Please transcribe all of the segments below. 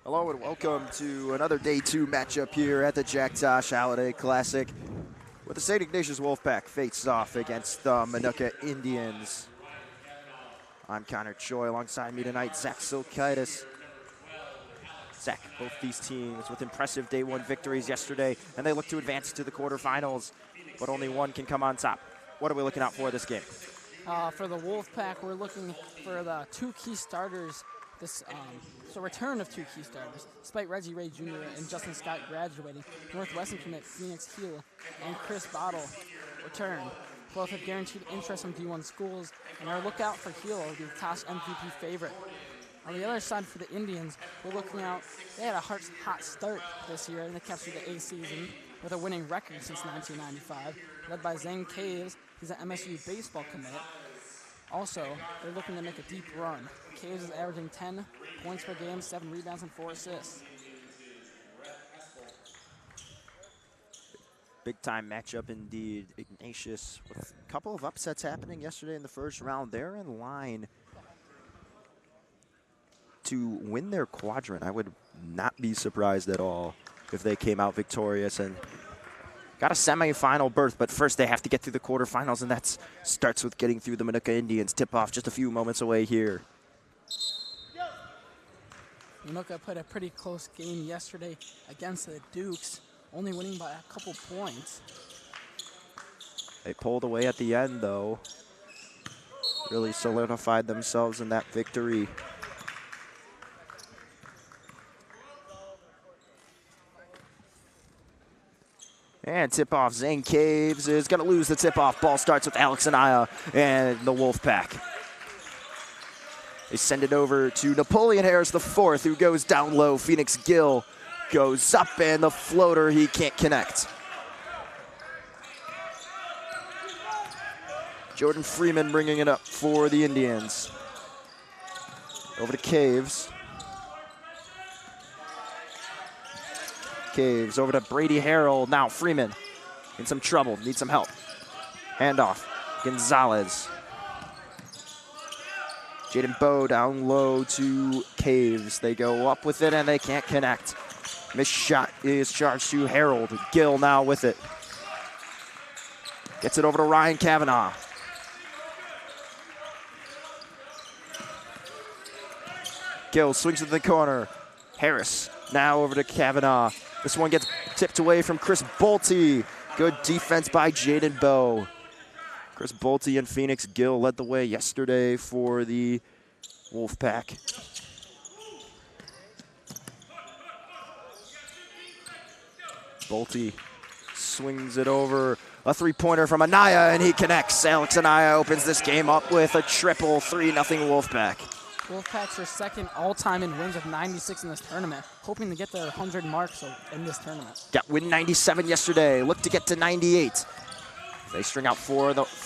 Hello and welcome to another Day 2 matchup here at the Jack Tosh Holiday Classic, where the St. Ignatius Wolfpack faces off against the Minooka Indians. I'm Choi. Alongside me tonight, Zach Silkaitis. Zach, both these teams with impressive Day 1 victories yesterday, and they look to advance to the quarterfinals, but only one can come on top. What are we looking out for this game? For the Wolfpack, we're looking for the two key starters. So return of two key starters. Despite Reggie Ray Jr. and Justin Scott graduating, Northwestern commit Phoenix Heel and Chris Bottle return. Both have guaranteed interest from D1 schools, and our lookout for Heel will be the Tosh MVP favorite. On the other side for the Indians, we're looking out. They had a hot start this year, and they captured the A season with a winning record since 1995, led by Zane Caves. He's an MSU baseball commit. Also, they're looking to make a deep run. Caves is averaging 10 points per game, 7 rebounds, and 4 assists. Big time matchup indeed. Ignatius with a couple of upsets happening yesterday in the first round. They're in line to win their quadrant. I would not be surprised at all if they came out victorious and got a semifinal berth, but first they have to get through the quarterfinals, and that starts with getting through the Minooka Indians. Tip-off just a few moments away here. Minooka played a pretty close game yesterday against the Dukes, only winning by a couple points. They pulled away at the end, though. Really solidified themselves in that victory. And tip-off, Zane Caves is going to lose the tip-off. Ball starts with Alex Anaya and the Wolfpack. They send it over to Napoleon Harris IV, who goes down low. Phoenix Gill goes up, and the floater, he can't connect. Jordan Freeman bringing it up for the Indians. Over to Caves. Caves over to Brady Harrell. Now Freeman in some trouble, needs some help. Handoff, Gonzalez. Jaden Bowe down low to Caves. They go up with it and they can't connect. Missed shot is charged to Harold. Gill now with it. Gets it over to Ryan Kavanaugh. Gill swings to the corner. Harris now over to Kavanaugh. This one gets tipped away from Chris Bolte. Good defense by Jaden Bowe. Chris Bolte and Phoenix Gill led the way yesterday for the Wolfpack. Bolte swings it over. A three-pointer from Anaya, and he connects. Alex Anaya opens this game up with a triple, 3-0 Wolfpack. Wolfpacks are second all-time in wins of 96 in this tournament, hoping to get their 100 marks in this tournament. Got win 97 yesterday, look to get to 98. They string out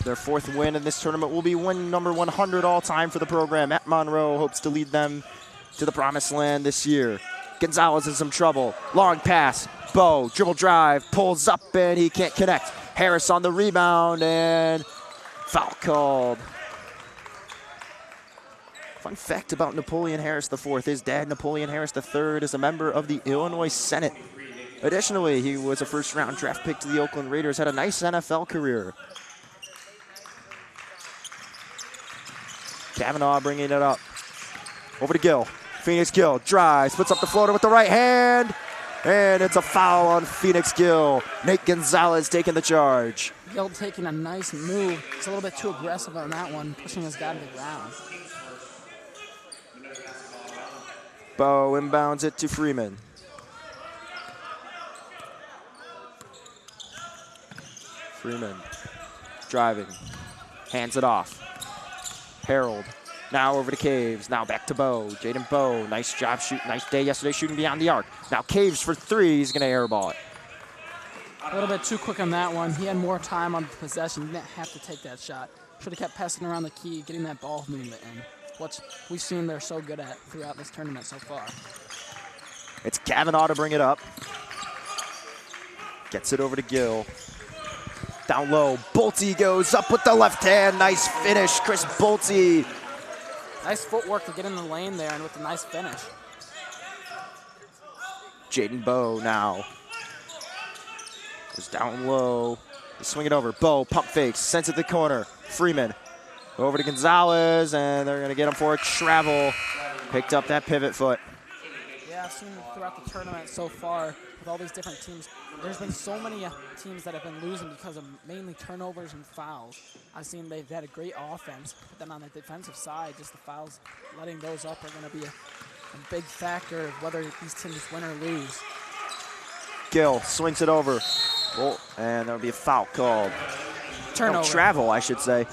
their fourth win in this tournament will be win number 100 all-time for the program. Matt Monroe hopes to lead them to the promised land this year. Gonzalez in some trouble. Long pass. Bowe, dribble drive, pulls up, and he can't connect. Harris on the rebound, and foul called. Fun fact about Napoleon Harris IV. His dad, Napoleon Harris III, is a member of the Illinois Senate. Additionally, he was a first-round draft pick to the Oakland Raiders, had a nice NFL career. Kavanaugh bringing it up. Over to Gill. Phoenix Gill drives, puts up the floater with the right hand, and it's a foul on Phoenix Gill. Nate Gonzalez taking the charge. Gill taking a nice move. He's a little bit too aggressive on that one, pushing his guy to the ground. Bowe inbounds it to Freeman. Freeman driving, hands it off. Harold now over to Caves, now back to Bowe. Jaden Bowe, nice job shooting, nice day yesterday shooting beyond the arc. Now Caves for three, he's gonna airball it. A little bit too quick on that one. He had more time on the possession, he didn't have to take that shot. Should have kept passing around the key, getting that ball movement in. What we've seen they're so good at throughout this tournament so far. It's Kavanaugh to bring it up. Gets it over to Gill. Down low, Bolte goes up with the left hand. Nice finish, Chris Bolte. Nice footwork to get in the lane there and with a nice finish. Jaden Bowe now. Goes down low. They swing it over. Bowe, pump fakes, sends it to the corner. Freeman over to Gonzalez, and they're going to get him for a travel. Picked up that pivot foot. Yeah, I've seen throughout the tournament so far with all these different teams, there's been so many teams that have been losing because of mainly turnovers and fouls. I've seen they've had a great offense, but then on the defensive side, just the fouls, letting those up are going to be a big factor of whether these teams win or lose. Gill swings it over. Oh, and there'll be a foul called. Turnover. No, travel, I should say.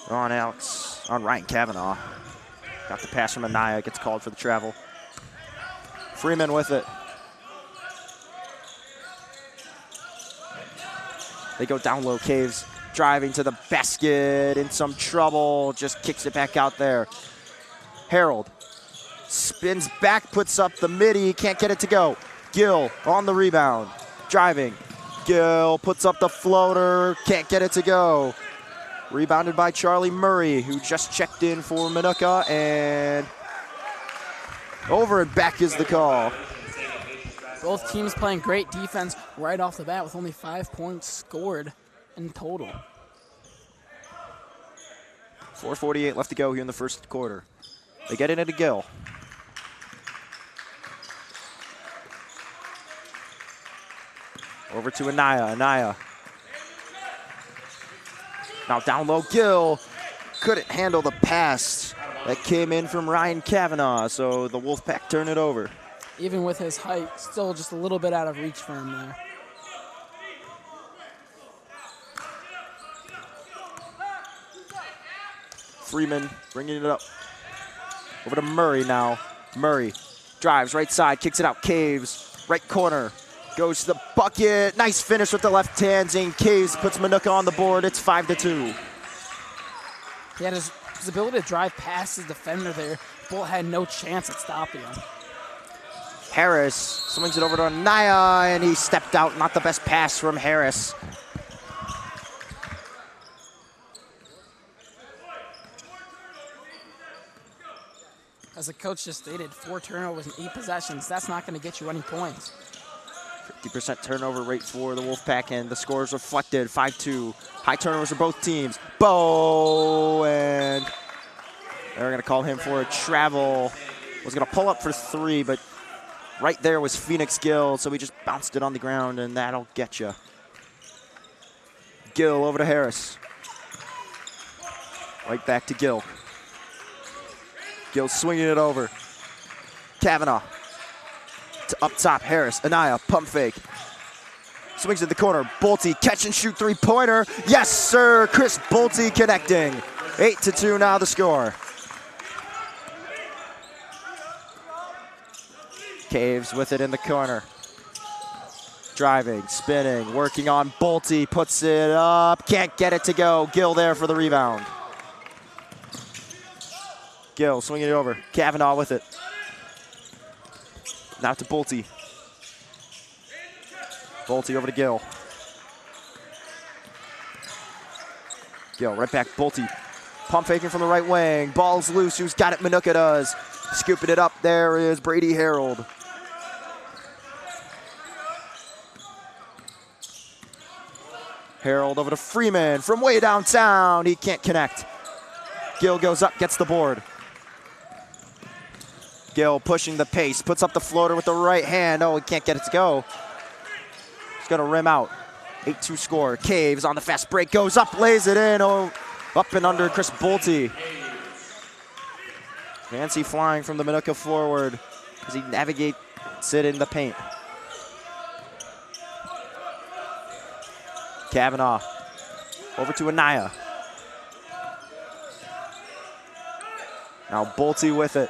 On Ryan Kavanaugh. Got the pass from Anaya, gets called for the travel. Freeman with it. They go down low, Caves driving to the basket, in some trouble, just kicks it back out there. Harold spins back, puts up the midi, can't get it to go. Gill on the rebound, driving. Gill puts up the floater, can't get it to go. Rebounded by Charlie Murray, who just checked in for Minooka, and over and back is the call. Both teams playing great defense right off the bat with only 5 points scored in total. 4:48 left to go here in the first quarter. They get it into Gill. Over to Anaya. Anaya. Now down low, Gill couldn't handle the pass that came in from Ryan Kavanaugh, so the Wolfpack turn it over. Even with his height, still just a little bit out of reach for him there. Freeman bringing it up. Over to Murray now. Murray drives right side, kicks it out. Caves, right corner. Goes to the bucket. Nice finish with the left hand. Zane Caves puts Minooka on the board. It's 5-2. He had his ability to drive past his defender there. Bull had no chance at stopping him. Harris swings it over to Anaya, and he stepped out. Not the best pass from Harris. As the coach just stated, 4 turnovers in 8 possessions. That's not going to get you any points. 50% turnover rate for the Wolfpack, and the scores reflected. 5-2. High turnovers for both teams. Bowe, and they're going to call him for a travel. Was going to pull up for 3, but right there was Phoenix Gill, so he just bounced it on the ground, and that'll get you. Gill over to Harris. Right back to Gill. Gill swinging it over. Kavanaugh. Up top, Harris. Anaya, pump fake. Swings in the corner. Bolte, catch and shoot three-pointer. Yes, sir. Chris Bolte connecting. 8-2 now the score. Caves with it in the corner. Driving, spinning, working on Bolte. Puts it up. Can't get it to go. Gill there for the rebound. Gill swinging it over. Kavanaugh with it. Now to Bolte. Bolte over to Gill. Gill right back, Bolte. Pump faking from the right wing. Ball's loose, who's got it? Minooka does. Scooping it up, there is Brady Harold. Harold over to Freeman from way downtown. He can't connect. Gill goes up, gets the board. Gill pushing the pace, puts up the floater with the right hand. Oh, he can't get it to go. He's gonna rim out. 8-2 score. Caves on the fast break, goes up, lays it in. Oh, up and under Chris Bolte. Fancy flying from the Minooka forward as he navigates it in the paint. Kavanaugh over to Anaya. Now Bolte with it.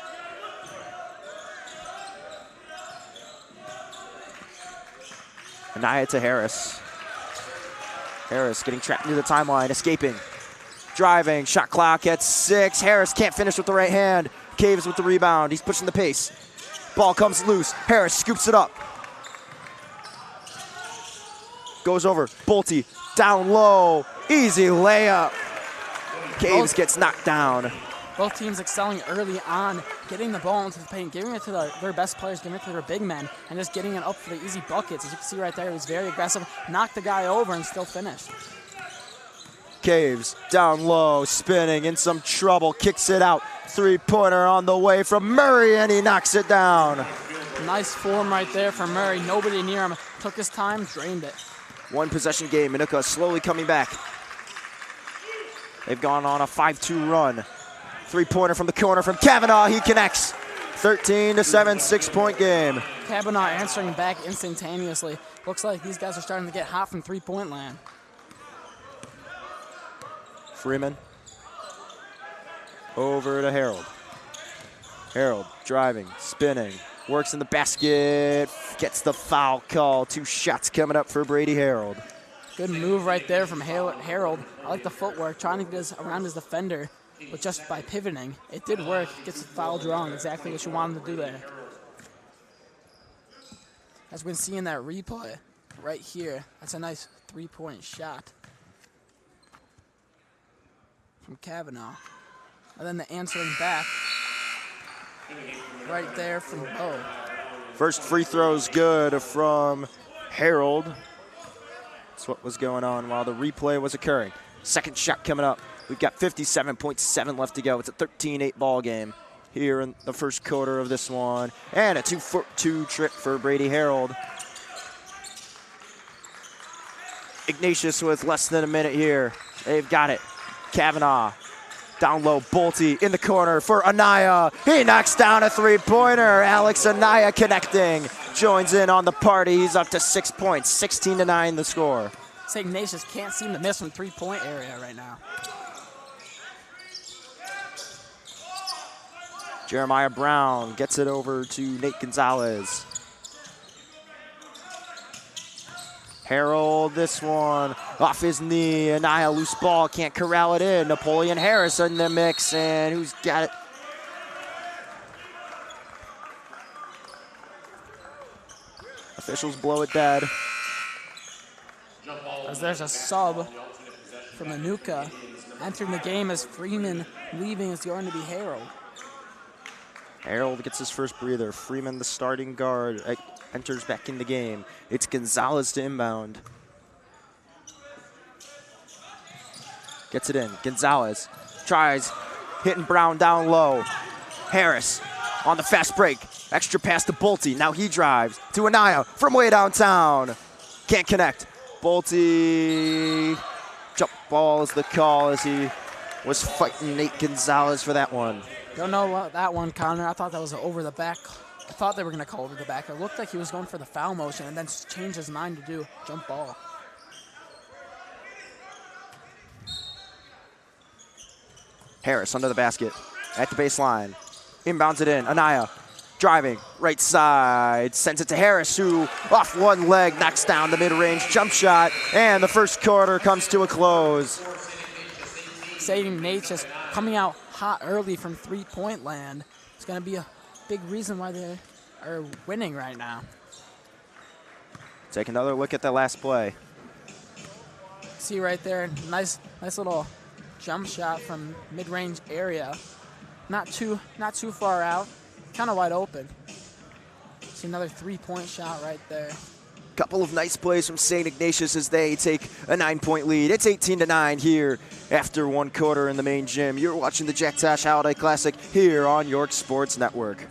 Anaya to Harris. Harris getting trapped near the timeline, escaping. Driving, shot clock at 6. Harris can't finish with the right hand. Caves with the rebound, he's pushing the pace. Ball comes loose, Harris scoops it up. Goes over, Bolte, down low, easy layup. Caves gets knocked down. Both teams excelling early on getting the ball into the paint, giving it to their best players, giving it to their big men, and just getting it up for the easy buckets. As you can see right there, he was very aggressive, knocked the guy over, and still finished. Caves down low, spinning, in some trouble, kicks it out. Three-pointer on the way from Murray, and he knocks it down. Nice form right there for Murray. Nobody near him. Took his time, drained it. One possession game. Minooka slowly coming back. They've gone on a 5-2 run. Three-pointer from the corner from Kavanaugh. He connects. 13-7, 6-point game. Kavanaugh answering back instantaneously. Looks like these guys are starting to get hot from three-point land. Freeman over to Harold. Harold driving, spinning, works in the basket, gets the foul call. 2 shots coming up for Brady Harold. Good move right there from Harold. I like the footwork, trying to get us around his defender, but just by pivoting, it did work. Gets the foul drawn, exactly what you wanted to do there. As we can see in that replay right here, that's a nice three-point shot from Kavanaugh. And then the answering back right there from Bo. First free throw's good from Harold. That's what was going on while the replay was occurring. Second shot coming up. We've got 57.7 left to go. It's a 13-8 ball game here in the first quarter of this one. And a 2-for-2 trip for Brady Harold. Ignatius with less than a minute here. They've got it. Kavanaugh. Down low, Bolte in the corner for Anaya. He knocks down a three-pointer. Alex Anaya connecting. Joins in on the party. He's up to 6 points. 16-9 the score. Ignatius can't seem to miss from three-point area right now. Jeremiah Brown gets it over to Nate Gonzalez. Harold, this one off his knee. Anaya, loose ball, can't corral it in. Napoleon Harris in the mix, and who's got it? Officials blow it dead. As there's a sub for Minooka. Entering the game as Freeman, leaving is going to be Harold. Harold gets his first breather. Freeman, the starting guard, enters back in the game. It's Gonzalez to inbound. Gets it in. Gonzalez tries, hitting Brown down low. Harris on the fast break. Extra pass to Bolte. Now he drives to Anaya from way downtown. Can't connect. Bolte, jump ball is the call as he was fighting Nate Gonzalez for that one. Don't know what that one, Connor. I thought that was over the back. I thought they were going to call over the back. It looked like he was going for the foul motion and then changed his mind to do jump ball. Harris under the basket at the baseline. Inbounds it in. Anaya driving right side. Sends it to Harris, who off one leg knocks down the mid-range jump shot. And the first quarter comes to a close. Ignatius coming out hot early from three-point land. It's going to be a big reason why they are winning right now. Take another look at that last play. See right there, nice little jump shot from mid-range area. Not too far out, kind of wide open. See another three-point shot right there. Couple of nice plays from St. Ignatius as they take a 9-point lead. It's 18-9 here after one quarter in the main gym. You're watching the Jack Tosh Holiday Classic here on York Sports Network.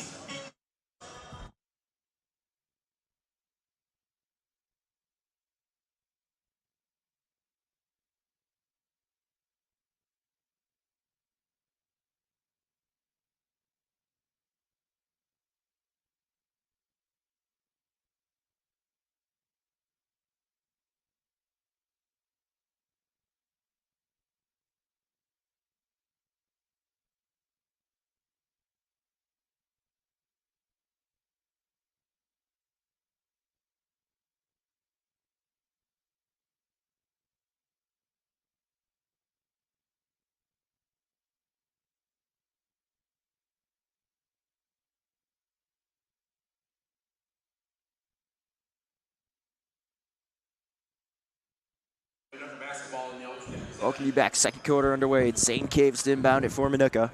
Welcome you back. Second quarter underway. St. Caves to inbound it for Minooka.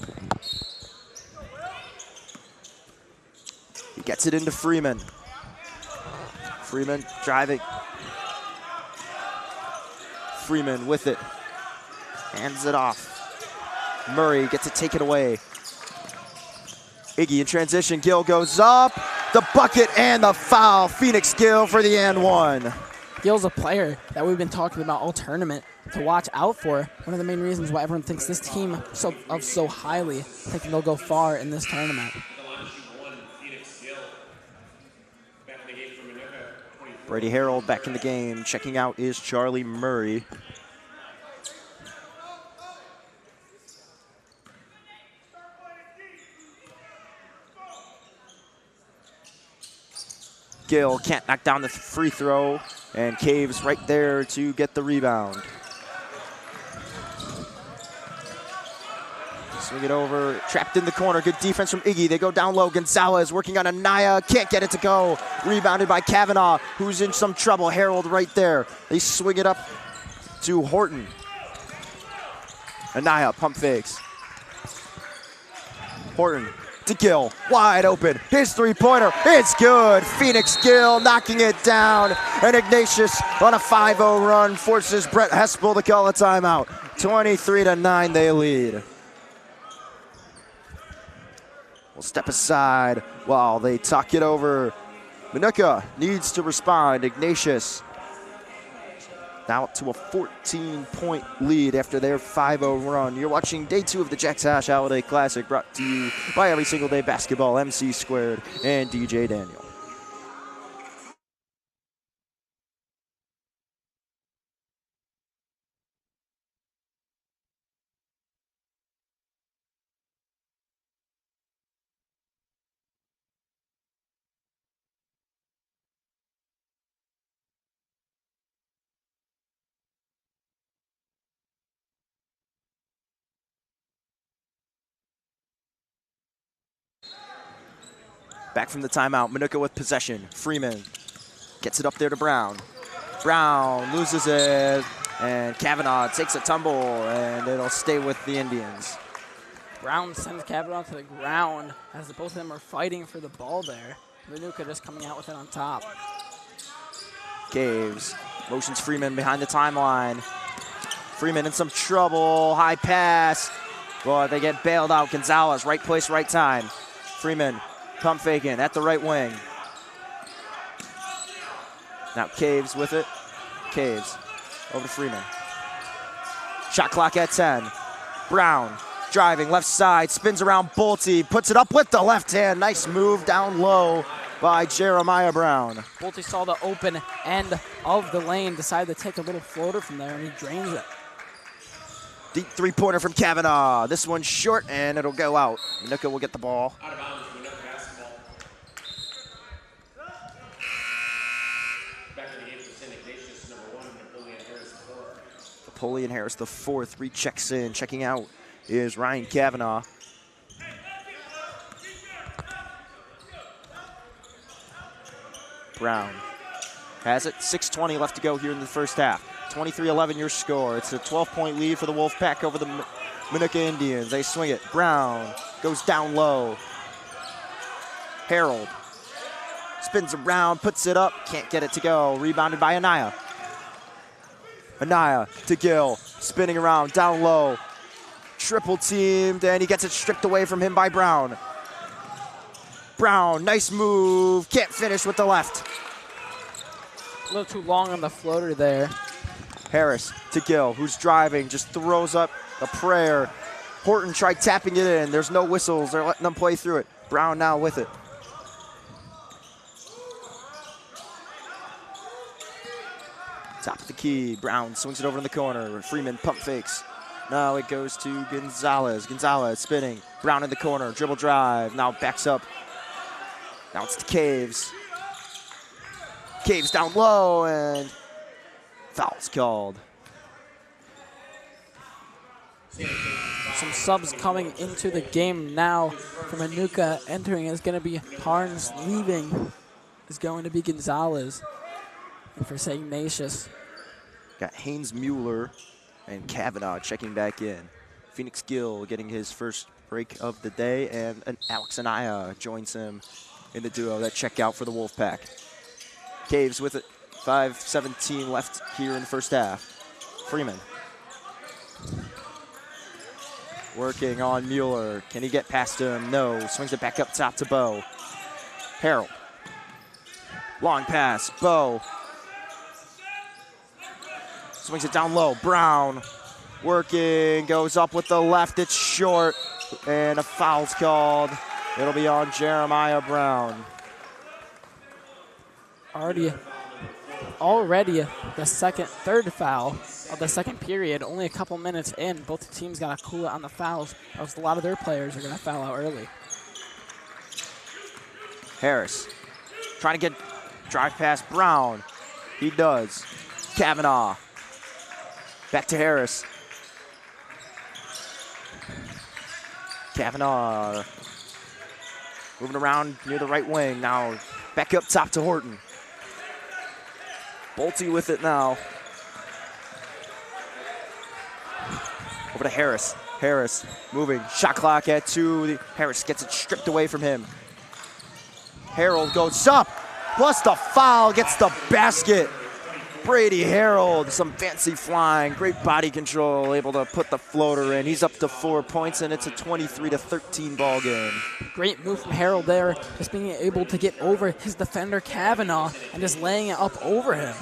Gets it into Freeman. Freeman driving. Freeman with it. Hands it off. Murray gets it taken away. Iggy in transition. Gill goes up. The bucket and the foul. Phoenix Gill for the and one. Gill's a player that we've been talking about all tournament to watch out for. One of the main reasons why everyone thinks this team so highly, thinking they'll go far in this tournament. Brady Harold back in the game. Checking out is Charlie Murray. Gill can't knock down the free throw, and Caves right there to get the rebound. Swing it over, trapped in the corner. Good defense from Iggy. They go down low. Gonzalez working on Anaya, can't get it to go. Rebounded by Kavanaugh, who's in some trouble. Harold right there. They swing it up to Horton. Anaya pump fakes. Horton to Gill, wide open. His three-pointer, it's good. Phoenix Gill knocking it down. And Ignatius on a 5-0 run forces Brett Hespel to call a timeout. 23-9 they lead. We'll step aside while they talk it over. Minooka needs to respond. Ignatius now up to a 14-point lead after their 5-0 run. You're watching day 2 of the Jack Tosh Holiday Classic, brought to you by Every Single Day Basketball, MC Squared, and DJ Daniel. Back from the timeout, Minooka with possession. Freeman gets it up there to Brown. Brown loses it, and Kavanaugh takes a tumble, and it'll stay with the Indians. Brown sends Kavanaugh to the ground as both of them are fighting for the ball there. Minooka just coming out with it on top. Caves motions Freeman behind the timeline. Freeman in some trouble, high pass. Boy, they get bailed out. Gonzalez, right place, right time. Freeman pump faking at the right wing. Now Caves with it. Caves over to Freeman. Shot clock at 10. Brown driving left side, spins around Bolte, puts it up with the left hand. Nice move down low by Jeremiah Brown. Bolte saw the open end of the lane, decided to take a little floater from there, and he drains it. Deep three-pointer from Kavanaugh. This one's short, and it'll go out. Minooka will get the ball. Out of bounds, Minooka basketball. Back in the game for St. Ignatius, number 1, Napoleon Harris, the 4th. Napoleon Harris, the 4th, rechecks in. Checking out is Ryan Kavanaugh. Brown has it. 6:20 left to go here in the first half. 23-11 your score. It's a 12-point lead for the Wolfpack over the Minooka Indians. They swing it. Brown goes down low. Harold spins around, puts it up, can't get it to go. Rebounded by Anaya. Anaya to Gill, spinning around, down low. Triple teamed, and he gets it stripped away from him by Brown. Brown, nice move, can't finish with the left. A little too long on the floater there. Harris to Gill, who's driving, just throws up a prayer. Horton tried tapping it in. There's no whistles. They're letting them play through it. Brown now with it. Top of the key. Brown swings it over in the corner. Freeman pump fakes. Now it goes to Gonzalez. Gonzalez spinning. Brown in the corner. Dribble drive. Now backs up. Now it's to Caves. Caves down low, and foul's called. Some subs coming into the game now. For Minooka entering is going to be Harns. Leaving is going to be Gonzalez. And for St. Ignatius, got Haynes Mueller and Kavanaugh checking back in. Phoenix Gill getting his first break of the day, and Alex Anaya joins him in the duo that check out for the Wolfpack. Caves with it. 5:17 left here in the first half. Freeman. Working on Mueller. Can he get past him? No. Swings it back up top to Bo. Harold. Long pass. Bo. Swings it down low. Brown. Working. Goes up with the left. It's short. And a foul's called. It'll be on Jeremiah Brown. Already the third foul of the second period. Only a couple minutes in. Both teams got to cool it on the fouls, or else a lot of their players are going to foul out early. Harris trying to get drive past Brown. He does. Kavanaugh. Back to Harris. Kavanaugh moving around near the right wing. Now back up top to Horton. Bolte with it now. Over to Harris. Harris moving. Shot clock at 2. Harris gets it stripped away from him. Harold goes up. Plus the foul. Gets the basket. Brady Harold, some fancy flying, great body control, able to put the floater in. He's up to 4 points, and it's a 23-13 ball game. Great move from Harold there, just being able to get over his defender Kavanaugh and just laying it up over him.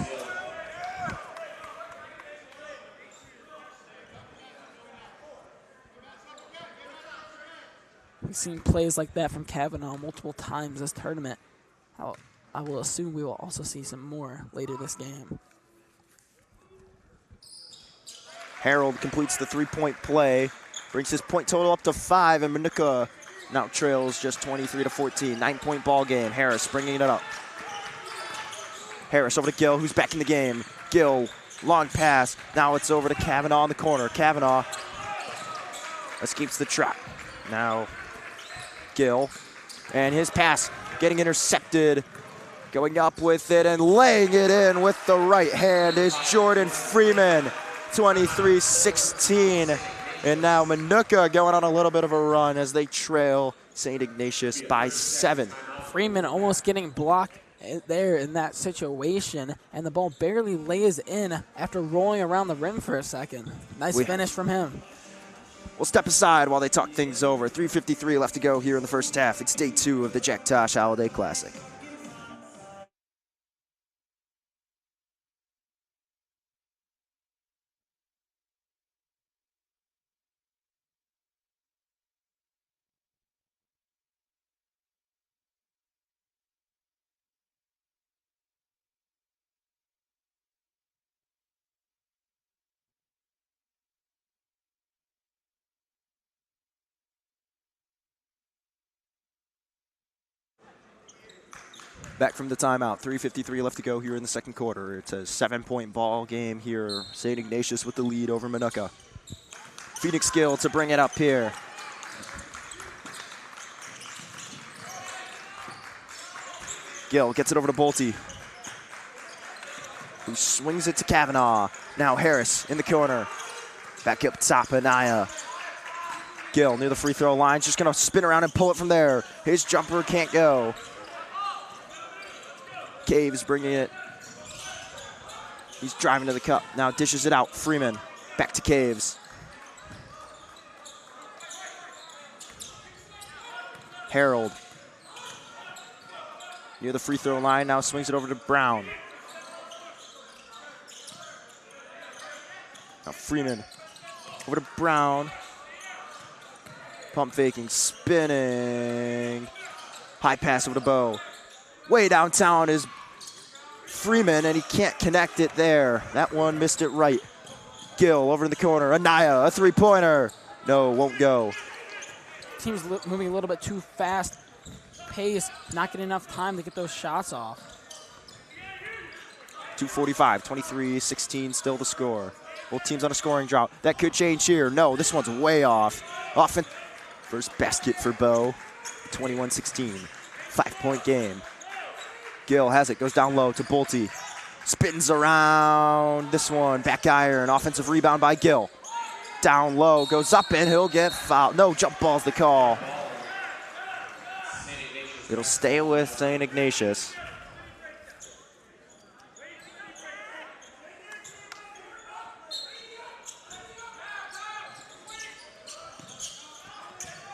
We've seen plays like that from Kavanaugh multiple times this tournament. I will assume we will also see some more later this game. Harold completes the three-point play, brings his point total up to 5, and Minooka now trails just 23-14. 9-point ball game. Harris bringing it up. Harris over to Gill, who's back in the game. Gill, long pass. Now it's over to Kavanaugh in the corner. Kavanaugh escapes the trap. Now Gill, and his pass getting intercepted. Going up with it and laying it in with the right hand is Jordan Freeman. 23-16. And now Minooka going on a little bit of a run as they trail St. Ignatius by 7. Freeman almost getting blocked there in that situation, and the ball barely lays in after rolling around the rim for a second. Nice finish from him. We'll step aside while they talk things over. 3:53 left to go here in the first half. It's day 2 of the Jack Tosh Holiday Classic. Back from the timeout, 3:53 left to go here in the second quarter. It's a 7-point ball game here. St. Ignatius with the lead over Minooka. Phoenix Gill to bring it up here. Gill gets it over to Bolte, who swings it to Kavanaugh. Now Harris in the corner. Back up top, Anaya. Gill near the free throw line, just gonna spin around and pull it from there. His jumper can't go. Caves bringing it. He's driving to the cup. Now dishes it out. Freeman back to Caves. Harold near the free throw line. Now swings it over to Brown. Now Freeman over to Brown. Pump faking, spinning. High pass over to Bo. Way downtown is Freeman, and he can't connect it there. That one missed it right. Gill over in the corner. Anaya, a three-pointer. No, won't go. Team's moving a little bit too fast. Pace, not getting enough time to get those shots off. 2:45, 23-16 still the score. Both teams on a scoring drought. That could change here. No, this one's way off. First basket for Bo, 21-16. 5-point game. Gill has it, goes down low to Bolte. Spins around this one, back iron, offensive rebound by Gill. Down low, goes up and he'll get fouled. No, jump ball's the call. It'll stay with St. Ignatius.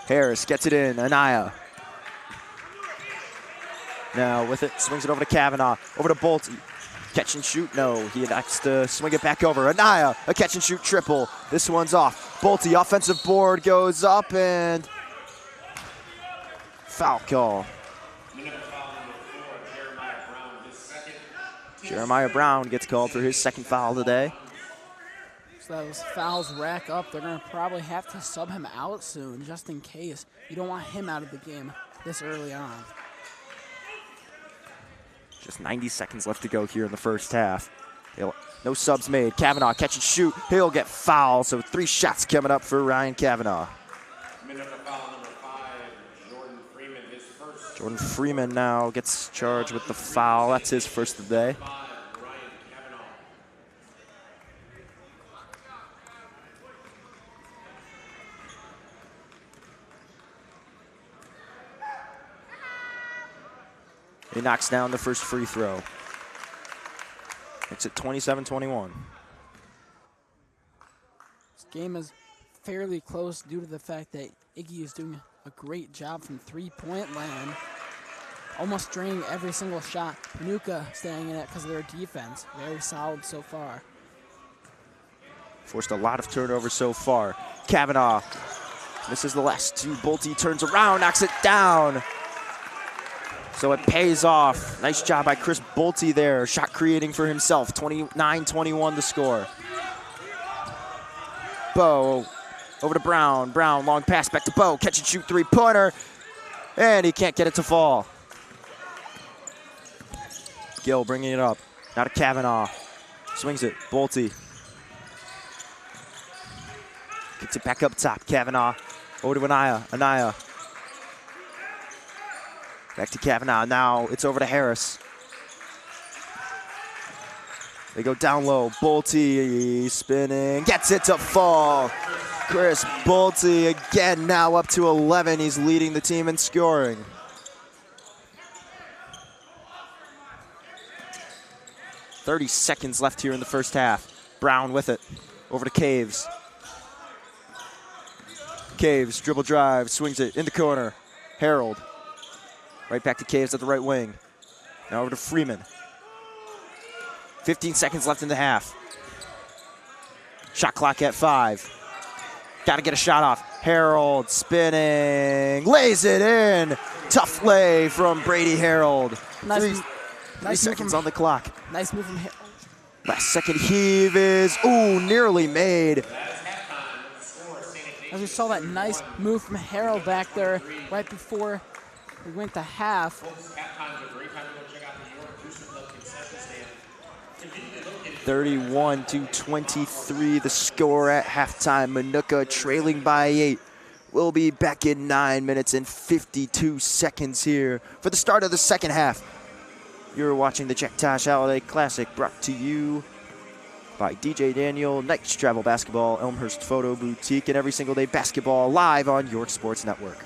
Harris gets it in, Anaya. Now with it, swings it over to Kavanaugh, over to Bolte. Catch and shoot, no. He likes to swing it back over. Anaya, a catch and shoot triple. This one's off. Bolte, offensive board goes up and foul call. Jeremiah Brown gets called for his second foul today. So those fouls rack up. They're going to probably have to sub him out soon, just in case. You don't want him out of the game this early on. Just 90 seconds left to go here in the first half. No subs made. Kavanaugh catch and shoot. He'll get fouled. So 3 shots coming up for Ryan Kavanaugh. Jordan Freeman now gets charged with the foul. That's his first of the day. He knocks down the first free throw. It's at 27-21. This game is fairly close due to the fact that Iggy is doing a great job from three-point land, almost draining every single shot. Minooka staying in it because of their defense. Very solid so far. Forced a lot of turnovers so far. Kavanaugh misses the last 2. Bolte turns around, knocks it down. So it pays off. Nice job by Chris Bolte there. Shot creating for himself. 29-21 the score. Bo over to Brown. Brown, long pass back to Bo. Catch and shoot 3-pointer. And he can't get it to fall. Gill bringing it up. Now to Kavanaugh. Swings it. Bolte. Kicks it back up top. Kavanaugh. Over to Anaya. Anaya. Back to Kavanaugh. Now it's over to Harris. They go down low. Bolte spinning. Gets it to fall. Chris Bolte again now up to 11. He's leading the team in scoring. .30 seconds left here in the first half. Brown with it. Over to Caves. Caves, dribble drive, swings it in the corner. Harold. Right back to Caves at the right wing. Now over to Freeman. 15 seconds left in the half. Shot clock at 5. Got to get a shot off. Harold spinning, lays it in. Tough lay from Brady Harold. Nice, 3 seconds on the clock. Nice move from Harold. Last second heave is, nearly made. As we saw that nice move from Harold back there right before we went to half. 31-23 the score at halftime. Minooka trailing by 8. We'll be back in 9 minutes and 52 seconds here for the start of the second half. You're watching the Jack Tosh Holiday Classic, brought to you by DJ Daniel, Knights Travel Basketball, Elmhurst Photo Boutique, and Every Single Day Basketball live on York Sports Network.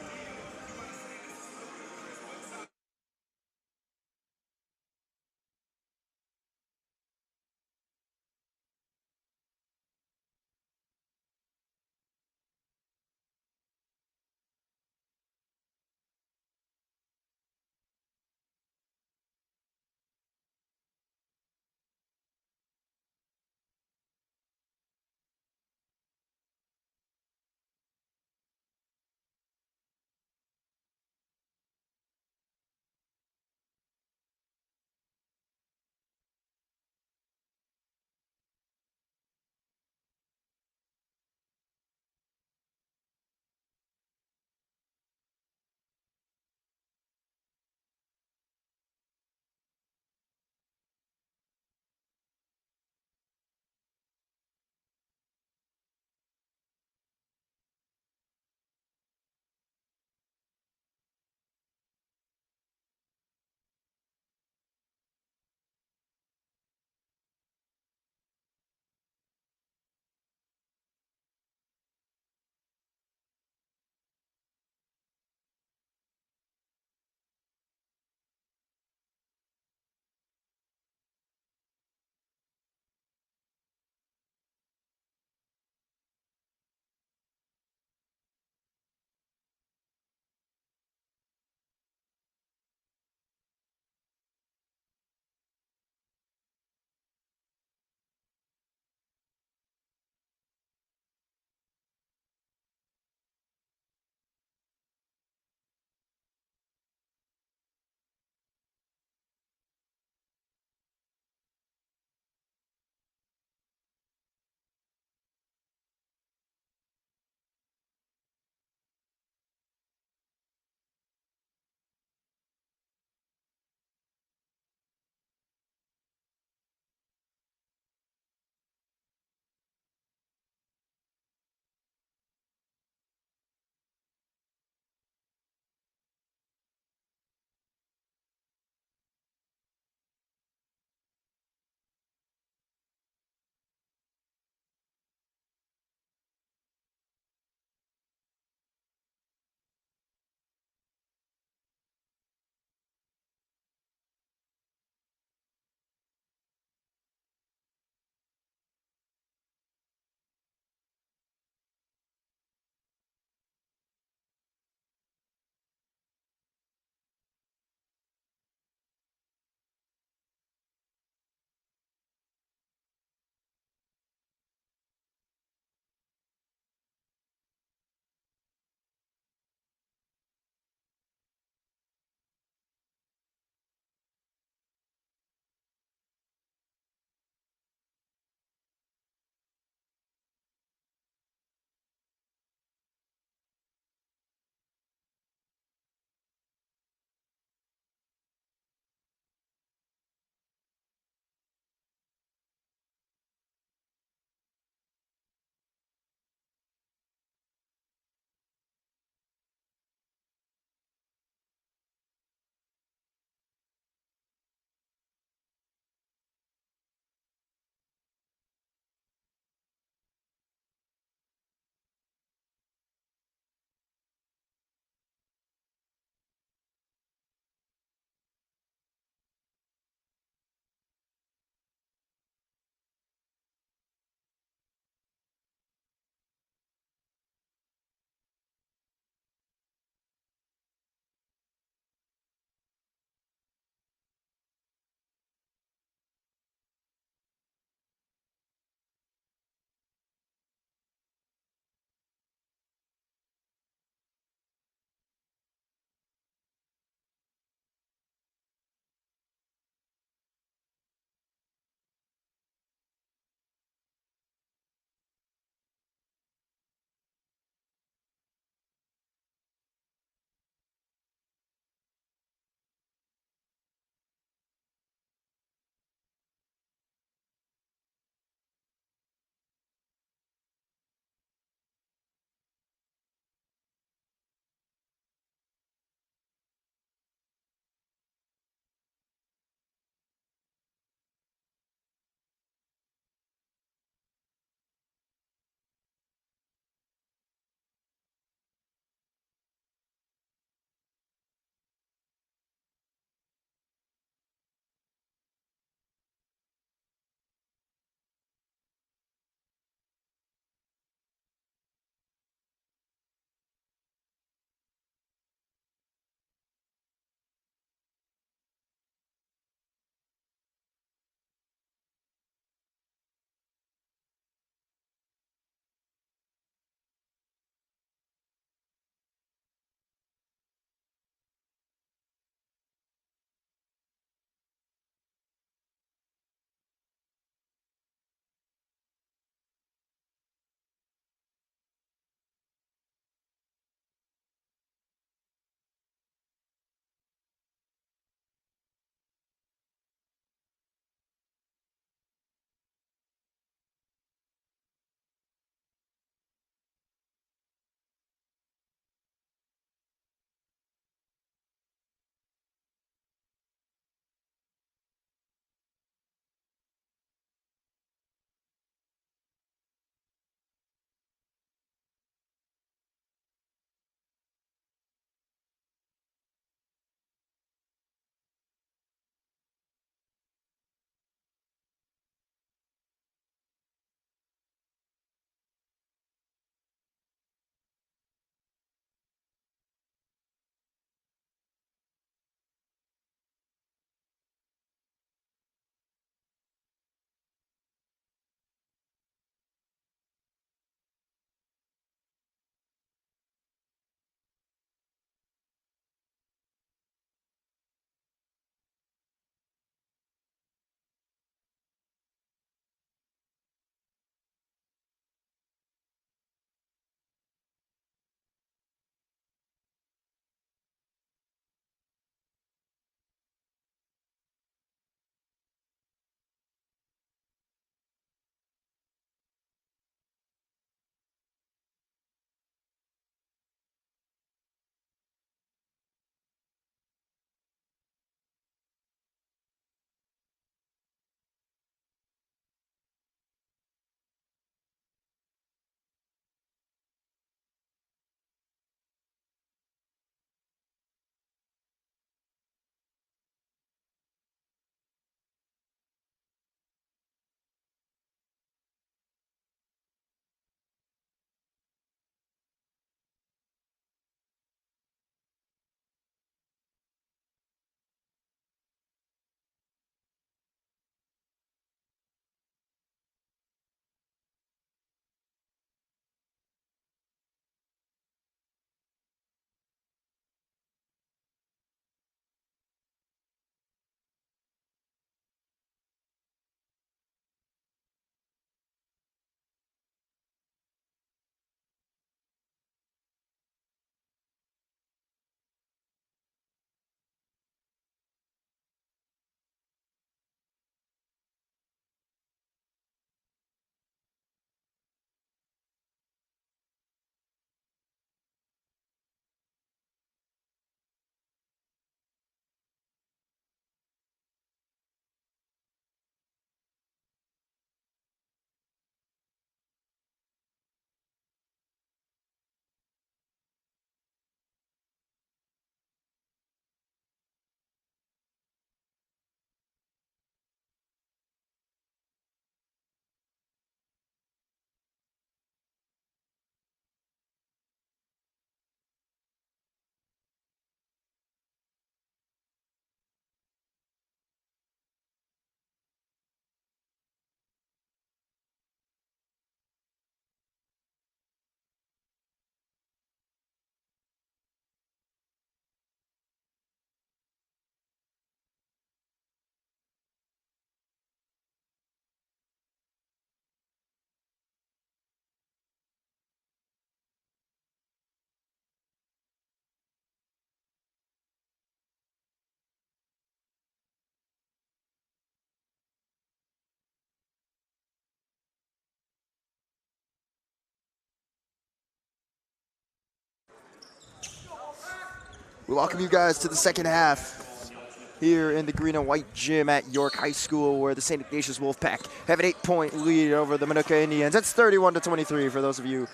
We welcome you guys to the second half here in the green and white gym at York High School, where the St. Ignatius Wolfpack have an 8-point lead over the Minooka Indians. It's 31-23 for those of you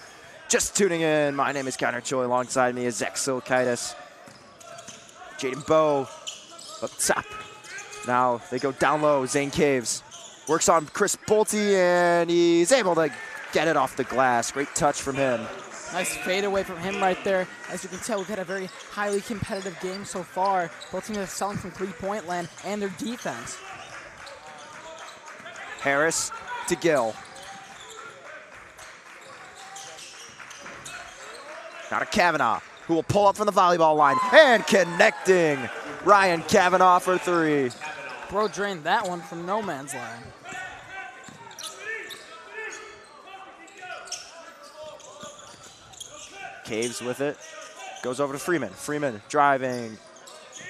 just tuning in. My name is Connor Choi. Alongside me is Zach Silkaitis. Jaden Bowe up top. Now they go down low. Zane Caves works on Chris Bolte, and he's able to get it off the glass. Great touch from him. Nice fadeaway from him right there. As you can tell, we've had a very highly competitive game so far. Both teams are selling from three-point land and their defense. Harris to Gill. Now to Kavanaugh, who will pull up from the volleyball line, and connecting. Ryan Kavanaugh for three. Bro drained that one from no man's land. Caves with it, goes over to Freeman. Freeman driving,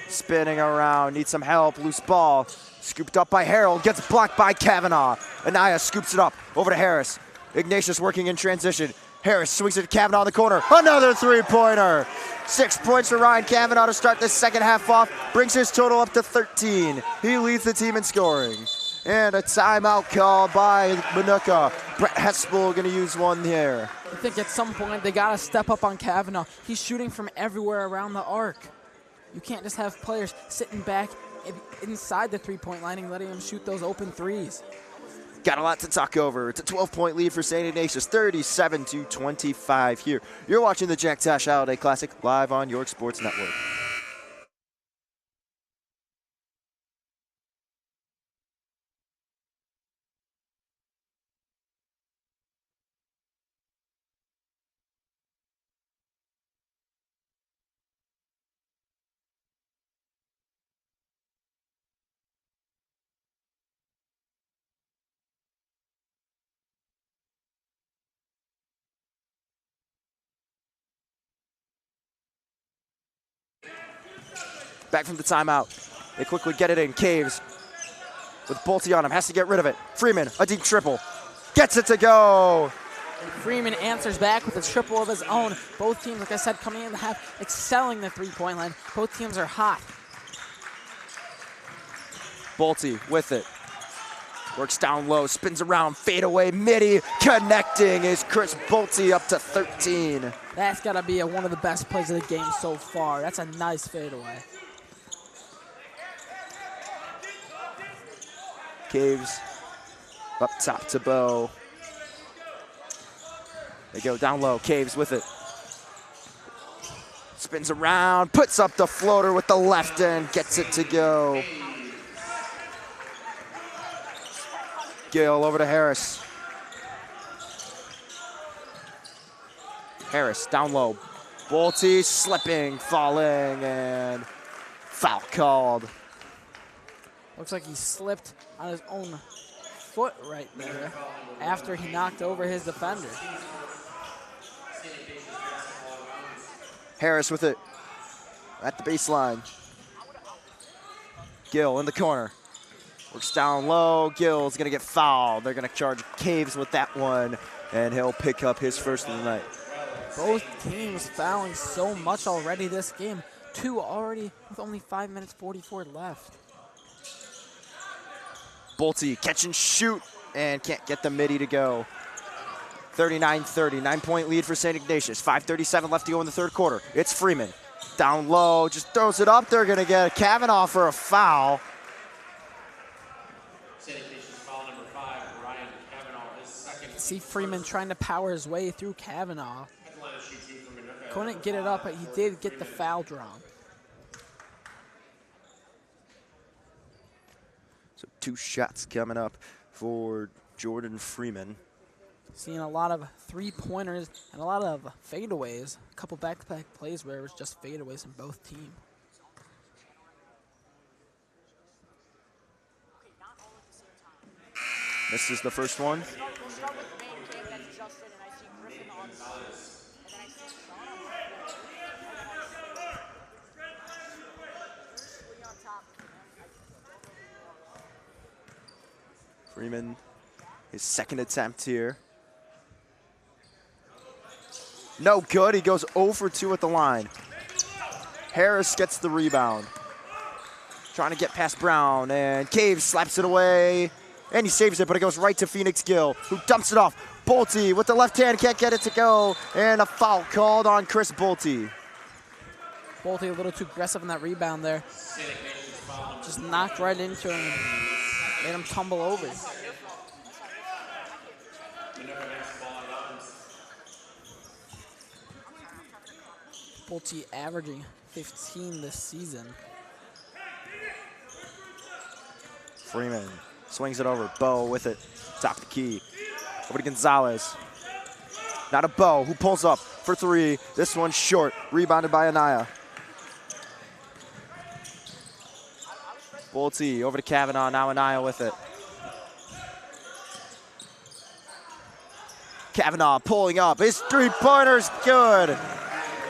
spinning around, needs some help, loose ball. Scooped up by Harold, gets blocked by Kavanaugh. Anaya scoops it up, over to Harris. Ignatius working in transition. Harris swings it to Kavanaugh in the corner. Another three-pointer. 6 points for Ryan Kavanaugh to start the second half off. Brings his total up to 13. He leads the team in scoring. And a timeout called by Minooka. Brett Hespel going to use one here. I think at some point they got to step up on Kavanaugh. He's shooting from everywhere around the arc. You can't just have players sitting back inside the three-point line and letting them shoot those open threes. Got a lot to talk over. It's a 12-point lead for St. Ignatius, 37-25 here. You're watching the Jack Tosh Holiday Classic live on York Sports Network. Back from the timeout. They quickly get it in. Caves with Bolte on him. Has to get rid of it. Freeman, a deep triple. Gets it to go. Freeman answers back with a triple of his own. Both teams, like I said, coming in the half, excelling the three-point line. Both teams are hot. Bolte with it. Works down low, spins around, fade away, midi. Connecting is Chris Bolte up to 13. That's got to be one of the best plays of the game so far. That's a nice fadeaway. Caves up top to Bowe. They go down low. Caves with it. Spins around, puts up the floater with the left end, gets it to go. Gill over to Harris. Harris down low. Bolte slipping, falling, and foul called. Looks like he slipped on his own foot right there after he knocked over his defender. Harris with it at the baseline. Gill in the corner. Works down low. Gill's going to get fouled. They're going to charge Caves with that one, and he'll pick up his first of the night. Both teams fouling so much already this game. Two already with only 5 minutes 44 left. Bolte catch and shoot, and can't get the midi to go. 39-30, 9-point lead for St. Ignatius. 5:37 left to go in the third quarter. It's Freeman. Down low, just throws it up. They're going to get Kavanaugh for a foul. St. Ignatius foul number 5, Ryan Kavanaugh, his second. See Freeman trying to power his way through Kavanaugh. Couldn't get it up, but he did get the foul drawn. So 2 shots coming up for Jordan Freeman. Seeing a lot of three-pointers and a lot of fadeaways. A couple back-to-back plays where it was just fadeaways from both teams. This is the first one. Freeman, his second attempt here. No good, he goes 0 for 2 at the line. Harris gets the rebound. Trying to get past Brown, and Cave slaps it away, and he saves it, but it goes right to Phoenix Gill, who dumps it off. Bolte with the left hand, can't get it to go, and a foul called on Chris Bolte. Bolte a little too aggressive in that rebound there. Just knocked right into him and made him tumble over. Bolte averaging 15 this season. Freeman swings it over. Bo with it. Top of the key. Over to Gonzalez. Now to Bo, who pulls up for three. This one's short. Rebounded by Anaya. Bolte over to Kavanaugh. Now Anaya with it. Kavanaugh pulling up. His three-pointer's good.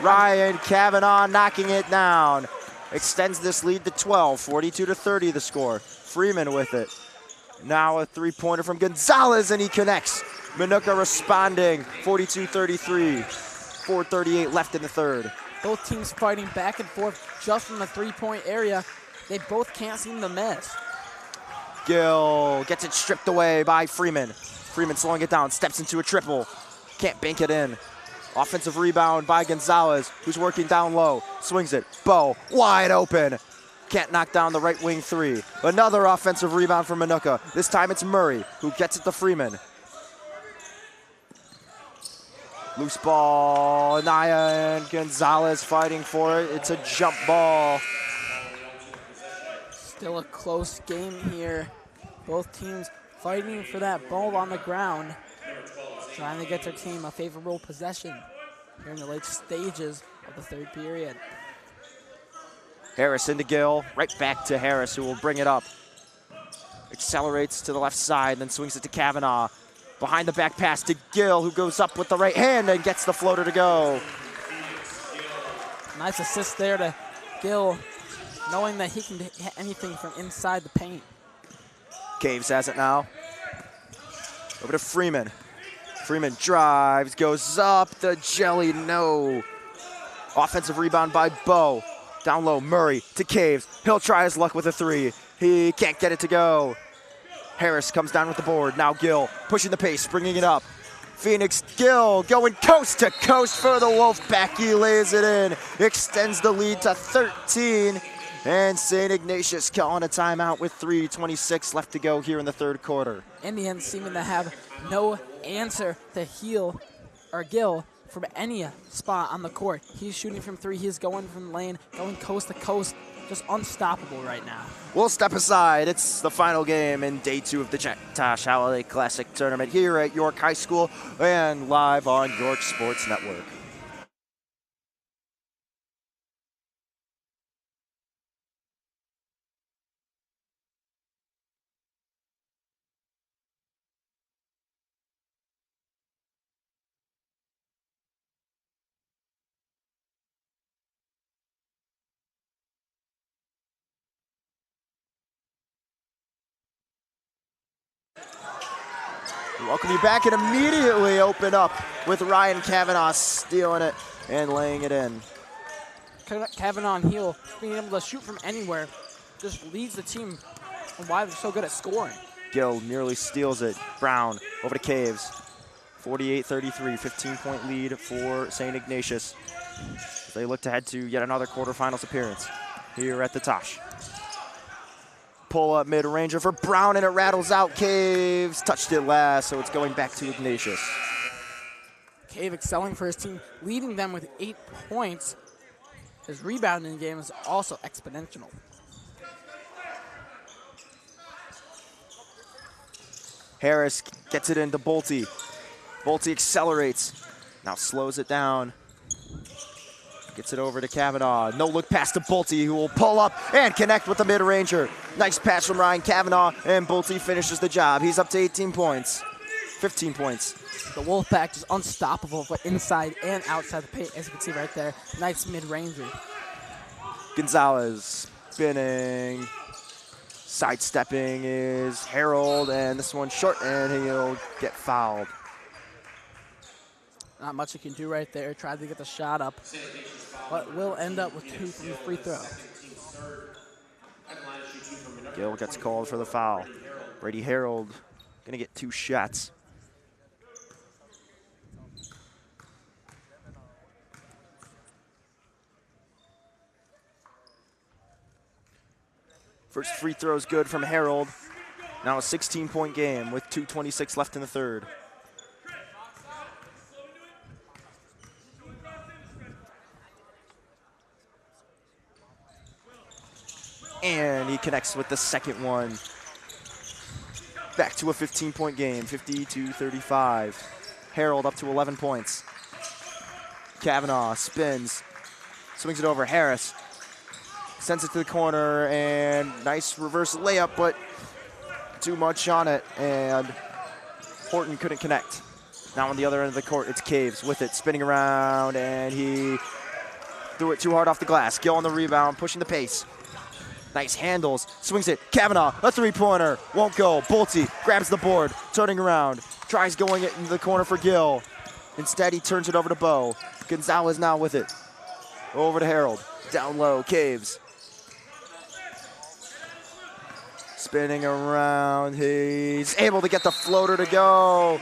Ryan Kavanaugh knocking it down. Extends this lead to 12. 42-30 the score. Freeman with it. Now a three-pointer from Gonzalez, and he connects. Minooka responding, 42-33. 4:38 left in the third. Both teams fighting back and forth just from the three-point area. They both can't seem to miss. Gill gets it stripped away by Freeman. Freeman slowing it down, steps into a triple. Can't bank it in. Offensive rebound by Gonzalez, who's working down low. Swings it. Bo, wide open. Can't knock down the right wing three. Another offensive rebound from Minooka. This time it's Murray who gets it to Freeman. Loose ball. Anaya and Gonzalez fighting for it. It's a jump ball. Still a close game here. Both teams fighting for that ball on the ground. Trying to get their team a favorable possession here in the late stages of the third period. Harris into Gill, right back to Harris, who will bring it up. Accelerates to the left side, then swings it to Kavanaugh. Behind the back pass to Gill, who goes up with the right hand and gets the floater to go. Nice assist there to Gill, knowing that he can hit anything from inside the paint. Caves has it now. Over to Freeman. Freeman drives, goes up, the jelly, no. Offensive rebound by Bo. Down low, Murray to Caves. He'll try his luck with a three. He can't get it to go. Harris comes down with the board. Now Gill pushing the pace, bringing it up. Phoenix Gill going coast to coast for the Wolfpack. He lays it in, extends the lead to 13. And St. Ignatius calling a timeout with 3:26 left to go here in the third quarter. Indians seeming to have no answer to Gill from any spot on the court. He's shooting from three. He's going from the lane, going coast to coast. Just unstoppable right now. We'll step aside. It's the final game in day two of the Tosh Holiday Classic Tournament here at York High School and live on York Sports Network. Welcome you back and immediately open up with Ryan Kavanaugh stealing it and laying it in. Kavanaugh and Heel being able to shoot from anywhere just leads the team and why they're so good at scoring. Gill nearly steals it. Brown over to Caves. 48-33, 15-point lead for St. Ignatius. They look to head to yet another quarterfinals appearance here at the Tosh. Pull up mid-ranger for Brown, and it rattles out. Caves touched it last, so it's going back to Ignatius. Cave excelling for his team, leading them with 8 points. His rebounding game is also exponential. Harris gets it into Bolte. Bolte accelerates, now slows it down. Gets it over to Kavanaugh. No look pass to Bolte, who will pull up and connect with the mid-ranger. Nice pass from Ryan Kavanaugh, and Bolte finishes the job. He's up to 18 points, 15 points. The Wolfpack is unstoppable for inside and outside the paint, as you can see right there. Nice mid-ranger. Gonzalez spinning. Sidestepping is Harold, and this one's short, and he'll get fouled. Not much you can do right there. Tried to get the shot up. but will end up with 2 from the free throw. Gill gets called for the foul. Brady Harold gonna get 2 shots. First free throw is good from Harold. Now a 16-point game with 2:26 left in the third. And he connects with the second one. Back to a 15-point game, 52-35. Harold up to 11 points. Kavanaugh spins, swings it over Harris. Sends it to the corner, and nice reverse layup, but too much on it, and Horton couldn't connect. Now on the other end of the court, it's Caves with it, spinning around, and he threw it too hard off the glass. Gill on the rebound, pushing the pace. Nice handles, swings it. Kavanaugh, a three-pointer, won't go. Bolte grabs the board, turning around, tries going it into the corner for Gill. Instead, he turns it over to Bo. Gonzalez now with it. Over to Harold, down low, Caves. Spinning around, he's able to get the floater to go.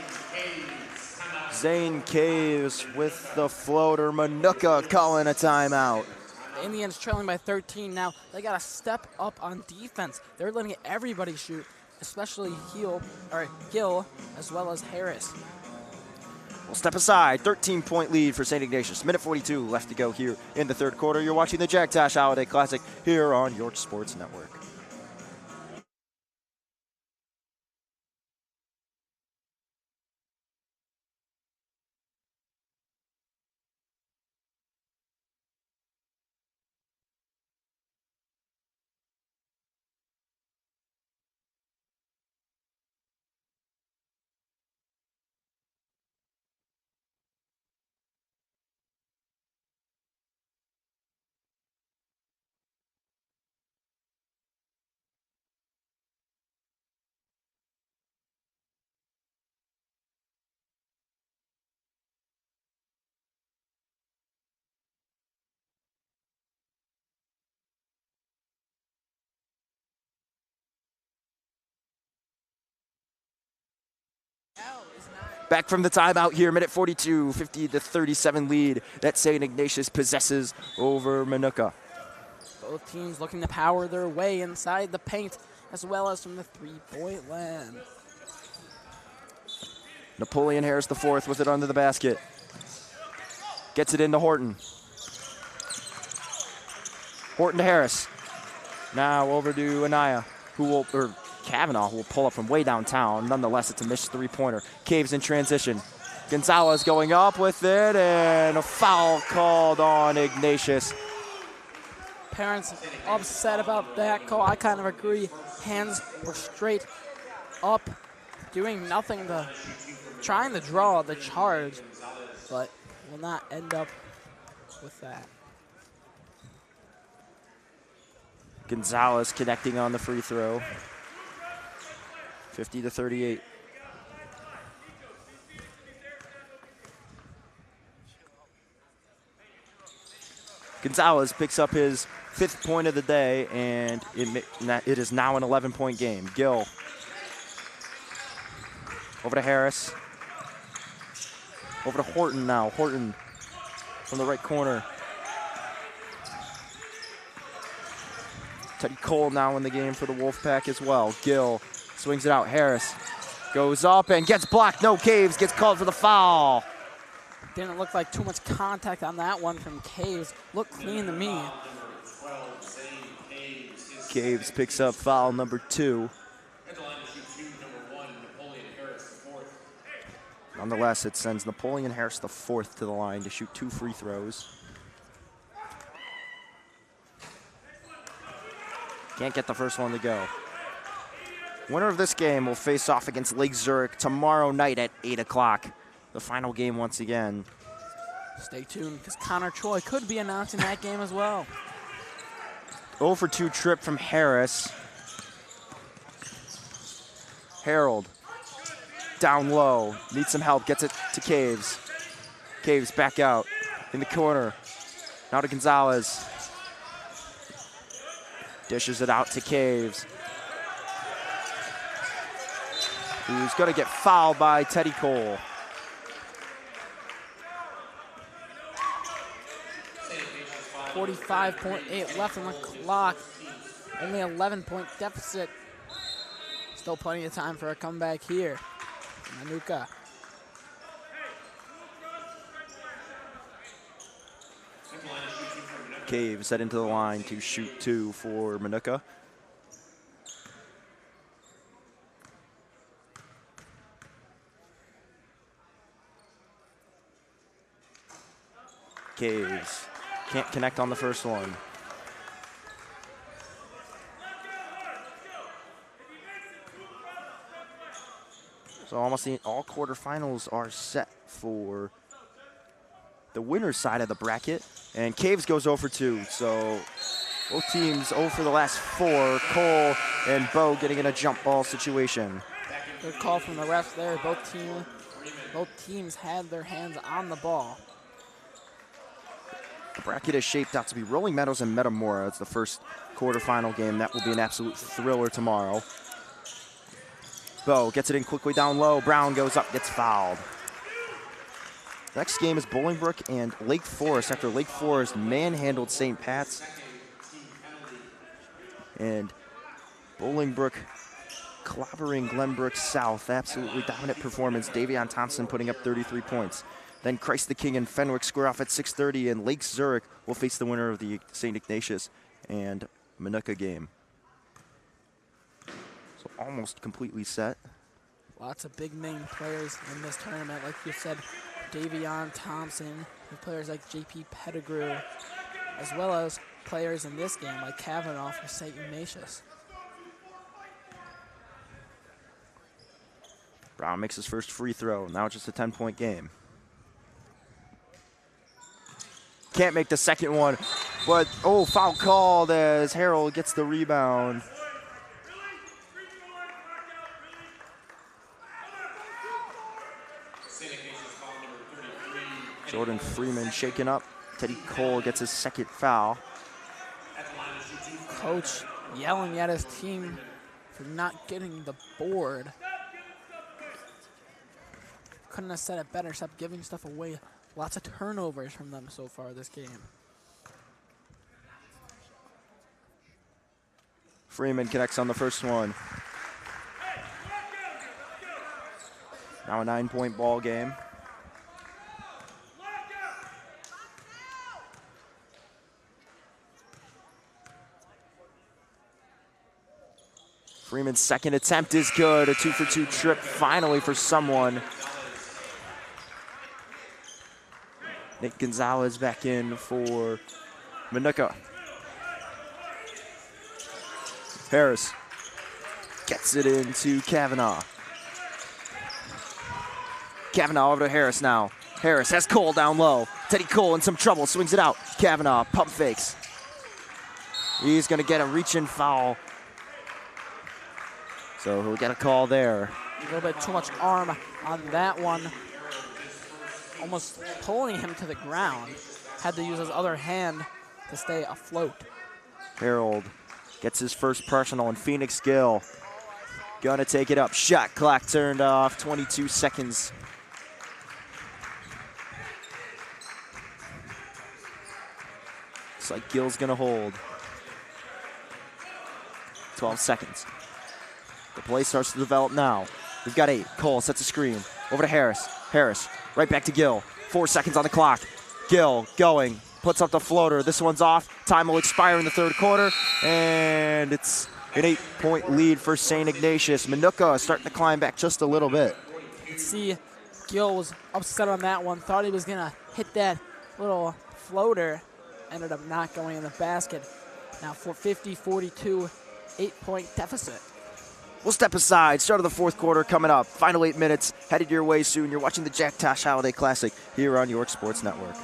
Zane Caves with the floater. Minooka calling a timeout. The Indians trailing by 13 now. They got to step up on defense. They're letting everybody shoot, especially Gill as well as Harris. We'll step aside. 13-point lead for St. Ignatius. Minute 42 left to go here in the third quarter. You're watching the Jack Tosh Holiday Classic here on York Sports Network. Back from the timeout here, minute 42, 50-37 lead that St. Ignatius possesses over Minooka. Both teams looking to power their way inside the paint as well as from the three-point land. Napoleon Harris the fourth with it under the basket. Gets it into Horton. Horton to Harris. Now over to Anaya, Kavanaugh, who will pull up from way downtown. Nonetheless, it's a missed three-pointer. Caves in transition. Gonzalez going up with it, and a foul called on Ignatius. Parents upset about that call. I kind of agree. Hands were straight up, doing nothing trying to draw the charge, but will not end up with that. Gonzalez connecting on the free throw. 50-38. Gonzalez picks up his 5th point of the day, and it is now an 11-point game. Gill over to Harris. Over to Horton now. Horton from the right corner. Teddy Cole now in the game for the Wolfpack as well. Gill swings it out. Harris goes up and gets blocked. No, Caves gets called for the foul. Didn't look like too much contact on that one from Caves. Looked clean to me. Caves picks up foul number 2. Nonetheless, it sends Napoleon Harris the fourth to the line to shoot 2 free throws. Can't get the first one to go. Winner of this game will face off against Lake Zurich tomorrow night at 8 o'clock. The final game once again. Stay tuned, because Connor Choi could be announcing that game as well. 0 for 2 trip from Harris. Harold, down low, needs some help, gets it to Caves. Caves back out in the corner. Now to Gonzalez. Dishes it out to Caves. Who's going to get fouled by Teddy Cole. .8 left on the clock. Only 11-point deficit. Still plenty of time for a comeback here. Minooka. Caves head into the line to shoot 2 for Minooka. Caves can't connect on the first one. So almost all quarterfinals are set for the winner's side of the bracket. And Caves goes 0 for 2. So both teams 0 for the last 4. Cole and Bo getting in a jump ball situation. Good call from the refs there. Both teams had their hands on the ball. The bracket is shaped out to be Rolling Meadows and Metamora. It's the first quarterfinal game. That will be an absolute thriller tomorrow. Bo gets it in quickly down low. Brown goes up, gets fouled. Next game is Bolingbrook and Lake Forest after Lake Forest manhandled St. Pat's. And Bolingbrook clobbering Glenbrook South. Absolutely dominant performance. Davion Thompson putting up 33 points. Then Christ the King and Fenwick square off at 6:30, and Lake Zurich will face the winner of the St. Ignatius and Minooka game. So almost completely set. Lots of big name players in this tournament. Like you said, Davion Thompson, and players like JP Pettigrew, as well as players in this game like Kavanaugh for St. Ignatius. Brown makes his first free throw. Now it's just a 10-point game. Can't make the second one, but foul called as Harold gets the rebound. Jordan Freeman shaken up. Teddy Cole gets his second foul. Coach yelling at his team for not getting the board. Couldn't have said it better. Stop giving stuff away. Lots of turnovers from them so far this game. Freeman connects on the first one. Now a 9-point ball game. Freeman's second attempt is good. A 2-for-2 trip finally for someone. Nick Gonzalez back in for Minooka. Harris gets it into Kavanaugh. Kavanaugh over to Harris now. Harris has Cole down low. Teddy Cole in some trouble, swings it out. Kavanaugh pump fakes. He's gonna get a reach-in foul. So he'll get a call there. A little bit too much arm on that one. Almost pulling him to the ground. Had to use his other hand to stay afloat. Harold gets his first personal, and Phoenix Gill gonna take it up. Shot clock turned off, 22 seconds. Looks like Gill's gonna hold. 12 seconds. The play starts to develop now. We've got 8. Cole sets a screen. Over to Harris. Harris, right back to Gill. 4 seconds on the clock. Gill going, puts up the floater. This one's off. Time will expire in the third quarter. And it's an 8-point lead for St. Ignatius. Minooka starting to climb back just a little bit. You see, Gill was upset on that one. Thought he was going to hit that little floater. Ended up not going in the basket. Now for 50-42, 8-point deficit. We'll step aside. Start of the fourth quarter coming up. Final 8 minutes headed your way soon. You're watching the Jack Tosh Holiday Classic here on York Sports Network.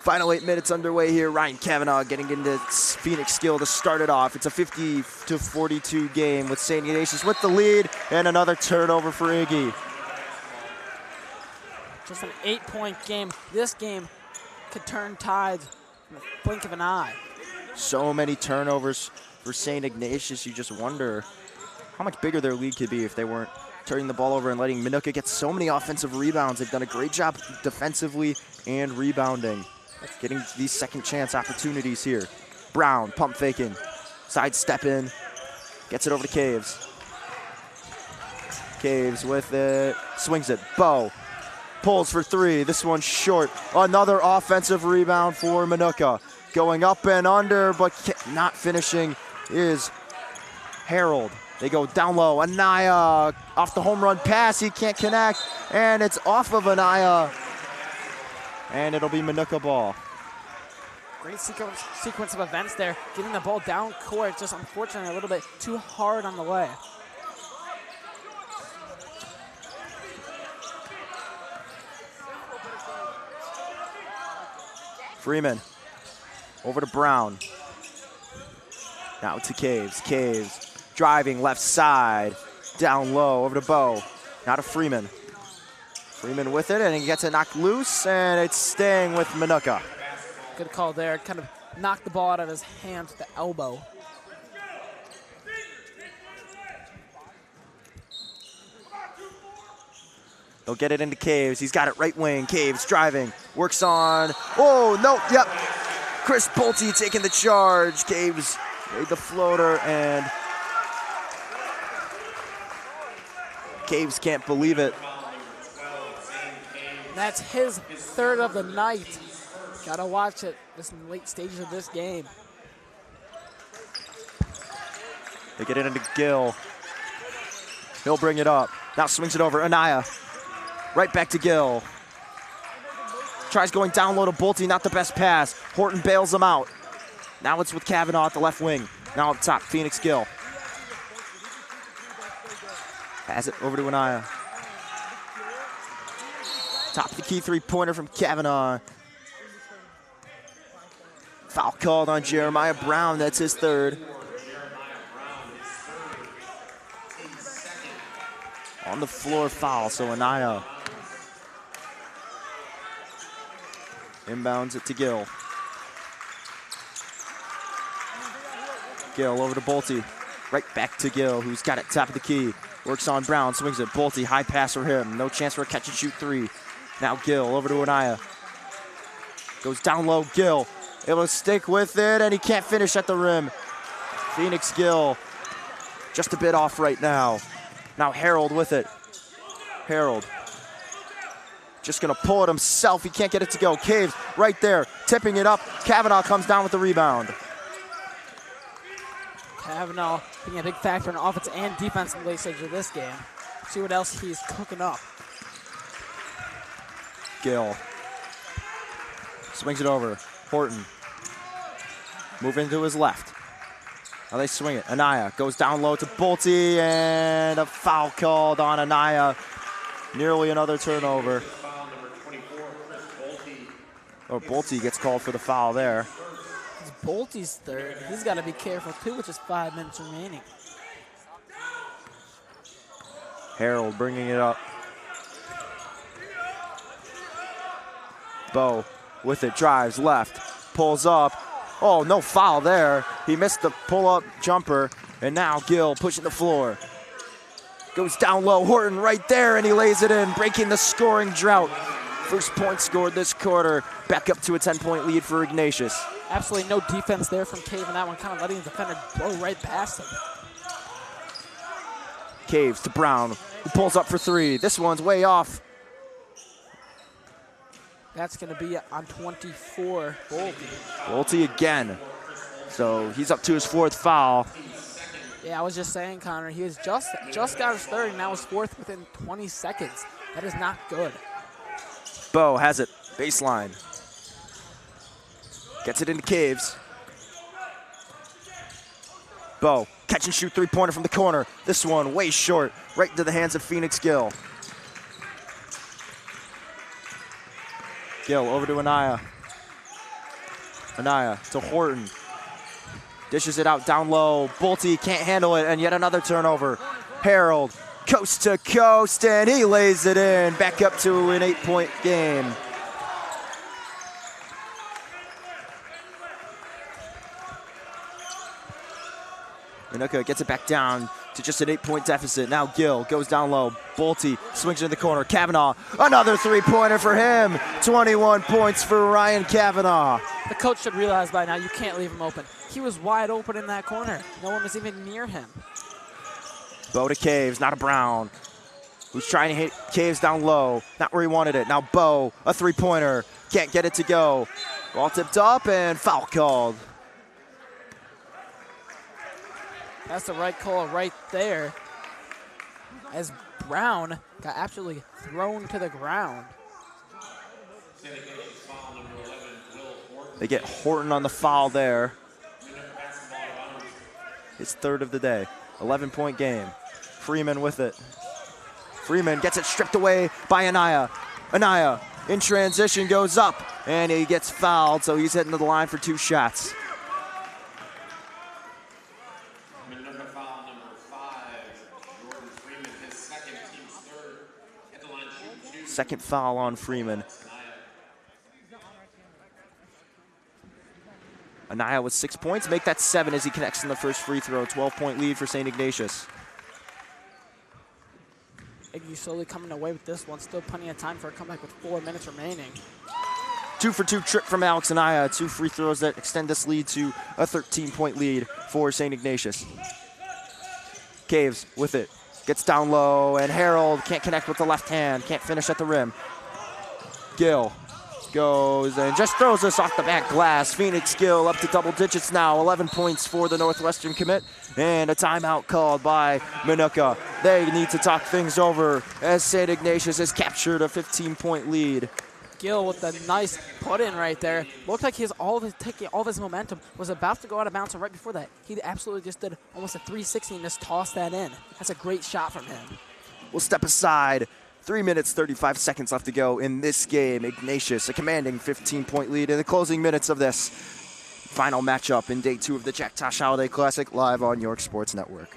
Final 8 minutes underway here. Ryan Kavanaugh getting into Phoenix Gill to start it off. It's a 50-42 game with St. Ignatius with the lead and another turnover for Iggy. Just an 8-point game. This game could turn tides in the blink of an eye. So many turnovers for St. Ignatius. You just wonder how much bigger their lead could be if they weren't turning the ball over and letting Minooka get so many offensive rebounds. They've done a great job defensively and rebounding, getting these second chance opportunities here. Brown pump faking, sidestep in, gets it over to Caves. Caves with it, swings it. Bo pulls for three. This one's short. Another offensive rebound for Minooka. Going up and under, but not finishing is Harold. They go down low. Anaya off the home run pass. He can't connect, and it's off of Anaya. And it'll be Minooka ball. Great sequence of events there. Getting the ball down court, just unfortunately a little bit too hard on the way. Freeman over to Brown. Now to Caves. Caves driving left side. Down low over to Bo. Now to Freeman. Freeman with it, and he gets it knocked loose, and it's staying with Minooka. Good call there. Kind of knocked the ball out of his hands with the elbow. They'll get it into Caves. He's got it right wing. Caves driving. Works on. Oh, no. Yep. Chris Pulte taking the charge. Caves made the floater, and Caves can't believe it. That's his third of the night. Gotta watch it this late stages of this game. They get it into Gill. He'll bring it up. Now swings it over. Anaya. Right back to Gill. Tries going down low to Pulte, not the best pass. Horton bails him out. Now it's with Kavanaugh at the left wing. Now up top, Phoenix Gill. Has it over to Anaya. Top of the key three-pointer from Kavanaugh. Foul called on Jeremiah Brown. That's his third. On the floor foul, so Anaya inbounds it to Gill. Gill over to Pulte. Right back to Gill, who's got it top of the key. Works on Brown, swings it. Pulte, high pass for him. No chance for a catch and shoot three. Now Gill over to Anaya. Goes down low, Gill. Able to stick with it, and he can't finish at the rim. Phoenix Gill just a bit off right now. Now Harold with it. Harold just gonna pull it himself. He can't get it to go. Caves right there, tipping it up. Kavanaugh comes down with the rebound. Kavanaugh being a big factor in offense and defense in the late stage of this game. See what else he's cooking up. Gill swings it over. Horton moving to his left. Now they swing it. Anaya goes down low to Pulte, and a foul called on Anaya. Nearly another turnover. Oh, Pulte gets called for the foul there. It's Pulte's third. He's got to be careful too, with just 5 minutes remaining. Harold bringing it up. Bo with it, drives left, pulls up. Oh, no foul there. He missed the pull-up jumper, and now Gill pushing the floor. Goes down low, Horton right there, and he lays it in, breaking the scoring drought. First point scored this quarter, back up to a 10-point lead for Ignatius. Absolutely no defense there from Cave in that one, kind of letting the defender blow right past him. Caves to Brown, who pulls up for three. This one's way off. That's going to be on 24, Pulte. Pulte again. So he's up to his fourth foul. Yeah, I was just saying, Connor, he was just got his third, and now his fourth within 20 seconds. That is not good. Bo has it, baseline. Gets it into Caves. Bo, catch and shoot three-pointer from the corner. This one way short, right into the hands of Phoenix Gill. Gill over to Anaya. Anaya to Horton. Dishes it out down low. Bolte can't handle it, and yet another turnover. Harold, coast to coast, and he lays it in. Back up to an 8-point game. Minooka gets it back down to just an 8-point deficit. Now Gill goes down low. Bolte swings into the corner. Kavanaugh, another 3-pointer for him. 21 points for Ryan Kavanaugh. The coach should realize by now you can't leave him open. He was wide open in that corner. No one was even near him. Bo to Caves, not a Brown, who's trying to hit Caves down low. Not where he wanted it. Now Bo, a 3-pointer. Can't get it to go. Ball tipped up and foul called. That's the right call right there, as Brown got absolutely thrown to the ground. They get Horton on the foul there. His third of the day. 11-point game. Freeman with it. Freeman gets it stripped away by Anaya. Anaya in transition goes up, and he gets fouled, so he's heading to the line for 2 shots. Minooka foul number 5. Jordan Freeman, his second, team's third. At the line, shooting 2. Second foul on Freeman. Anaya with 6 points, make that 7 as he connects in the first free throw. 12-point lead for St. Ignatius. Iggy slowly coming away with this one. Still plenty of time for a comeback with 4 minutes remaining. 2 for 2 trip from Alex Anaya. 2 free throws that extend this lead to a 13-point lead for St. Ignatius. Caves with it. Gets down low, and Harold can't connect with the left hand. Can't finish at the rim. Gill goes and just throws this off the back glass. Phoenix Gill up to double digits now. 11 points for the Northwestern commit, and a timeout called by Minooka. They need to talk things over as St. Ignatius has captured a 15-point lead. Gill with a nice put-in right there. Looked like he has taking all of his momentum. Was about to go out of bounds, and right before that, he absolutely just did almost a 360 and just tossed that in. That's a great shot from him. We'll step aside. 3 minutes, 35 seconds left to go in this game. Ignatius, a commanding 15-point lead in the closing minutes of this final matchup in day 2 of the Jack Tosh Holiday Classic, live on York Sports Network.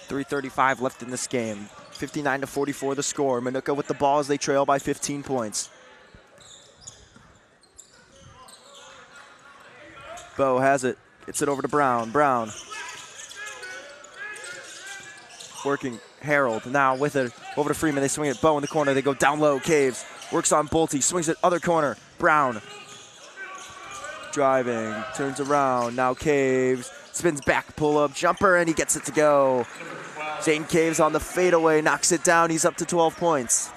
.335 left in this game. 59-44 the score. Minooka with the ball as they trail by 15 points. Bo has it. Gets it over to Brown. Brown. Working Harold now with it. Over to Freeman. They swing it. Bo in the corner. They go down low. Caves. Works on Bolte. Swings it other corner. Brown. Driving. Turns around. Now Caves. Spins back. Pull up. Jumper. And he gets it to go. Zane Caves on the fadeaway. Knocks it down. He's up to 12 points.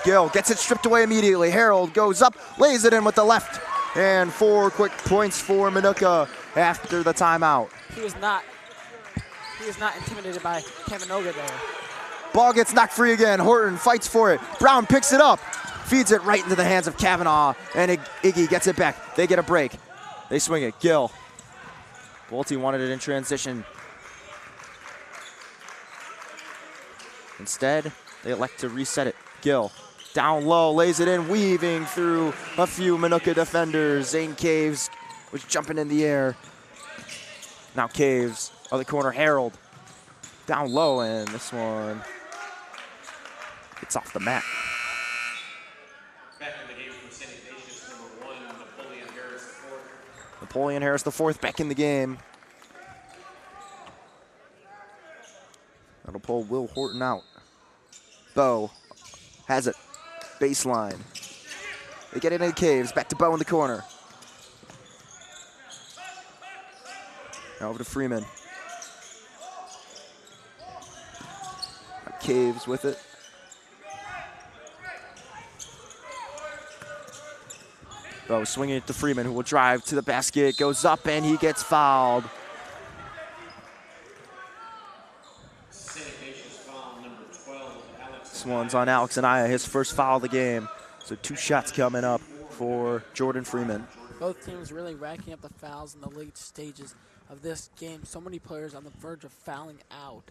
Gill gets it stripped away immediately. Harold goes up. Lays it in with the left. And 4 quick points for Minooka after the timeout. He was not intimidated by Kaminoga there. Ball gets knocked free again. Horton fights for it. Brown picks it up. Feeds it right into the hands of Kavanaugh. And Iggy gets it back. They get a break. They swing it. Gill. Bolte wanted it in transition. Instead, they elect to reset it. Gill. Down low, lays it in, weaving through a few Minooka defenders. Zane Caves was jumping in the air. Now Caves, other corner, Harold. Down low, and this one gets off the mat. Back in the game from St. Ignatius, number 1, Napoleon Harris IV. Napoleon Harris IV back in the game. That'll pull Will Horton out. Bo has it. Baseline. They get it into Caves. Back to Bo in the corner. Now over to Freeman. Caves with it. Bo swinging it to Freeman, who will drive to the basket. Goes up, and he gets fouled. This one's on Alex Anaya, his first foul of the game. So 2 shots coming up for Jordan Freeman. Both teams really racking up the fouls in the late stages of this game. So many players on the verge of fouling out.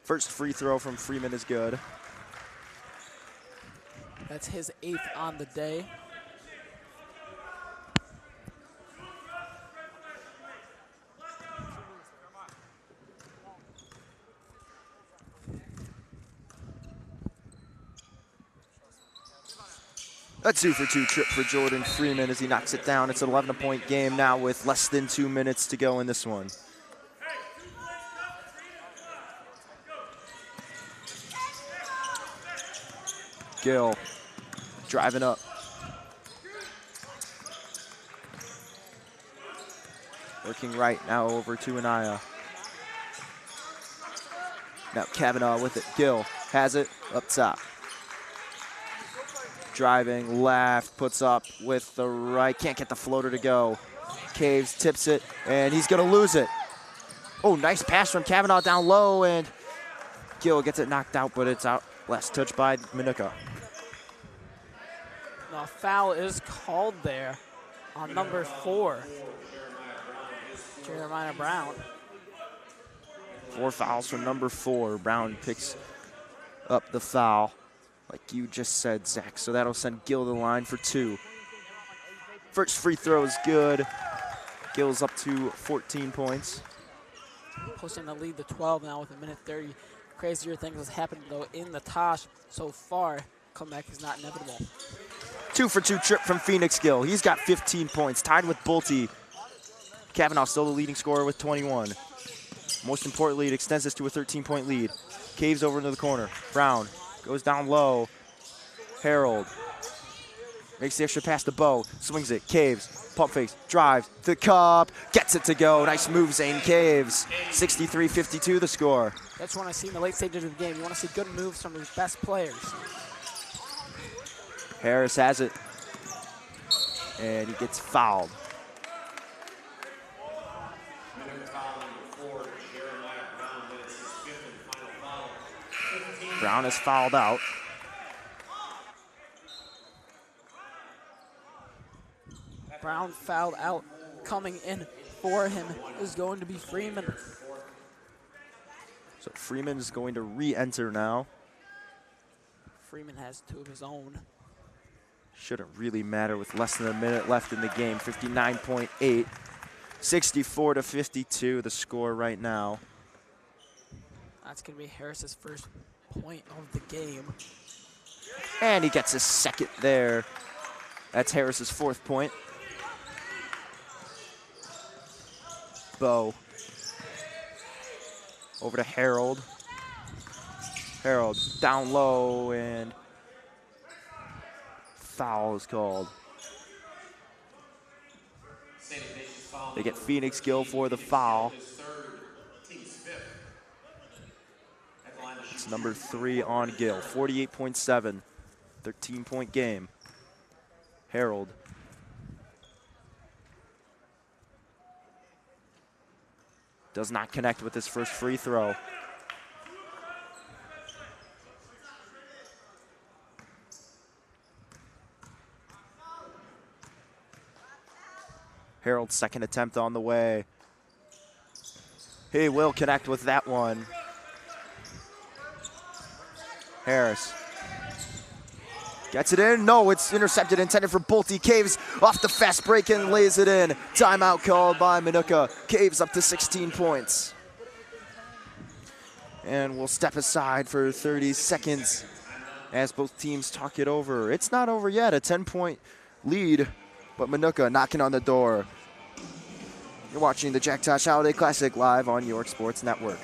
First free throw from Freeman is good. That's his 8th on the day. A 2-for-2 trip for Jordan Freeman as he knocks it down. It's an 11-point game now with less than 2 minutes to go in this one. Gill driving up. Working right now over to Anaya. Now Kavanaugh with it. Gill has it up top. Driving left, puts up with the right. Can't get the floater to go. Caves tips it, and he's going to lose it. Oh, nice pass from Kavanaugh down low, and Gill gets it knocked out, but it's out. Last touch by Minooka. Now, foul is called there on number 4, Jeremiah Brown. 4 fouls from number 4. Brown picks up the foul, like you just said, Zach. So that'll send Gill to the line for 2. First free throw is good. Gill's up to 14 points. Pushing the lead to 12 now with 1:30. Crazier things has happened, though, in the Tosh so far. Comeback is not inevitable. 2-for-2 trip from Phoenix Gill. He's got 15 points, tied with Bolte. Kavanaugh still the leading scorer with 21. Most importantly, it extends this to a 13-point lead. Caves over into the corner. Brown goes down low. Harold makes the extra pass to Bo. Swings it. Caves. Pump fakes. Drives. To the cup. Gets it to go. Nice move, Zane Caves. 63-52 the score. That's what I see in the late stages of the game. You want to see good moves from his best players. Harris has it. And he gets fouled. Brown is fouled out. Brown fouled out. Coming in for him is going to be Freeman. So Freeman is going to re-enter now. Freeman has 2 of his own. Shouldn't really matter with less than a minute left in the game. 59.8. 64-52 the score right now. That's going to be Harris's first point of the game. And he gets his second there. That's Harris's 4th point. Bo. Over to Harold. Harold down low, and foul is called. They get Phoenix Gill for the foul. It's number 3 on Gill. 48.7. 13-point game. Harold. Does not connect with his first free throw. Harold's second attempt on the way. He will connect with that one. Harris gets it in. No, it's intercepted, intended for Bolte. Caves off the fast break and lays it in. Timeout called by Minooka. Caves up to 16 points. And we'll step aside for 30 seconds as both teams talk it over. It's not over yet, a 10-point lead, but Minooka knocking on the door. You're watching the Jack Tosh Holiday Classic live on York Sports Network.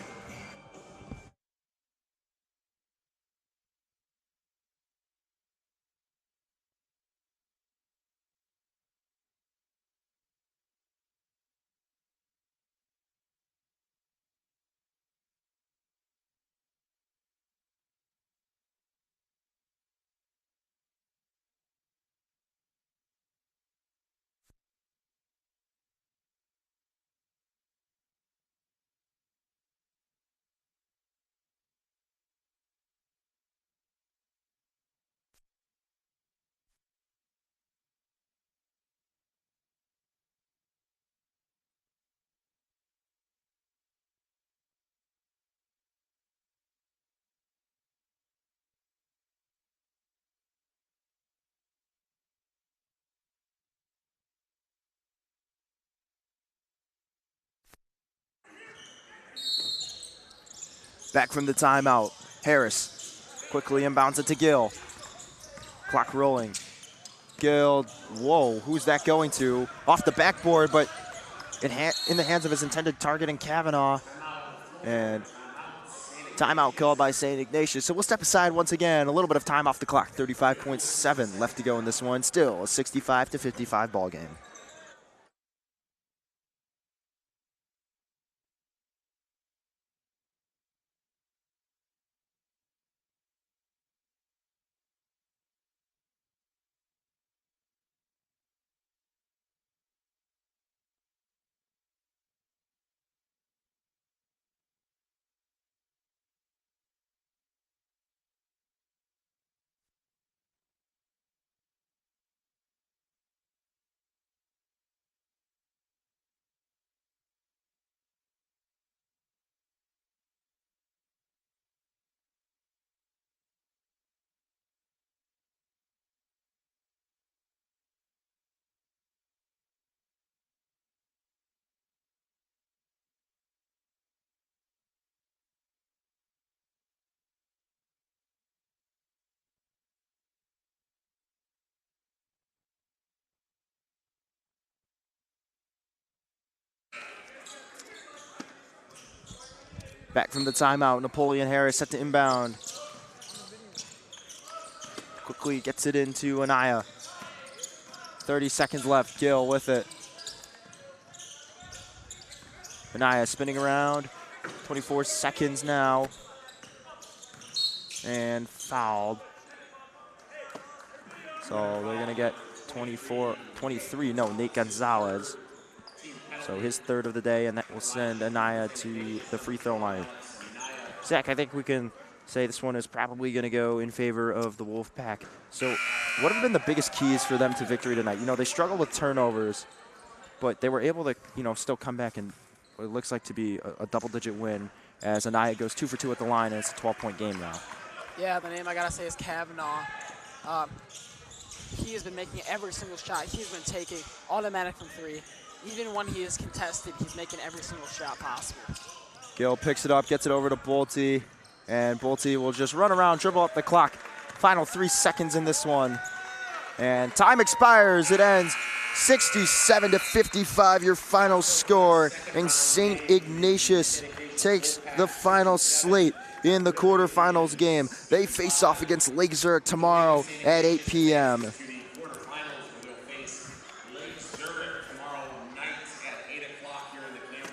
Back from the timeout, Harris quickly inbounds it to Gill. Clock rolling. Gill, whoa, who's that going to? Off the backboard, but in the hands of his intended target in Kavanaugh. And timeout called by St. Ignatius. So we'll step aside once again. A little bit of time off the clock. 35.7 left to go in this one. Still a 65-55 ball game. Back from the timeout, Napoleon Harris set to inbound. Quickly gets it into Anaya. 30 seconds left, Gill with it. Anaya spinning around, 24 seconds now. And fouled. So they're gonna get 23, no, Nate Gonzalez. So his third of the day, and that will send Anaya to the free throw line. Zach, I think we can say this one is probably going to go in favor of the Wolfpack. So what have been the biggest keys for them to victory tonight? You know, they struggled with turnovers, but they were able to, you know, still come back and what it looks like to be a double-digit win as Anaya goes 2 for 2 at the line, and it's a 12-point game now. Yeah, the name I got to say is Kavanaugh. He has been making every single shot. He's been taking automatic from three. Even when he is contested, he's making every single shot possible. Gill picks it up, gets it over to Bolte, and Bolte will just run around, dribble up the clock. Final 3 seconds in this one. And time expires, it ends 67-55, your final score. And St. Ignatius takes the final slate in the quarterfinals game. They face off against Lake Zurich tomorrow at 8 p.m.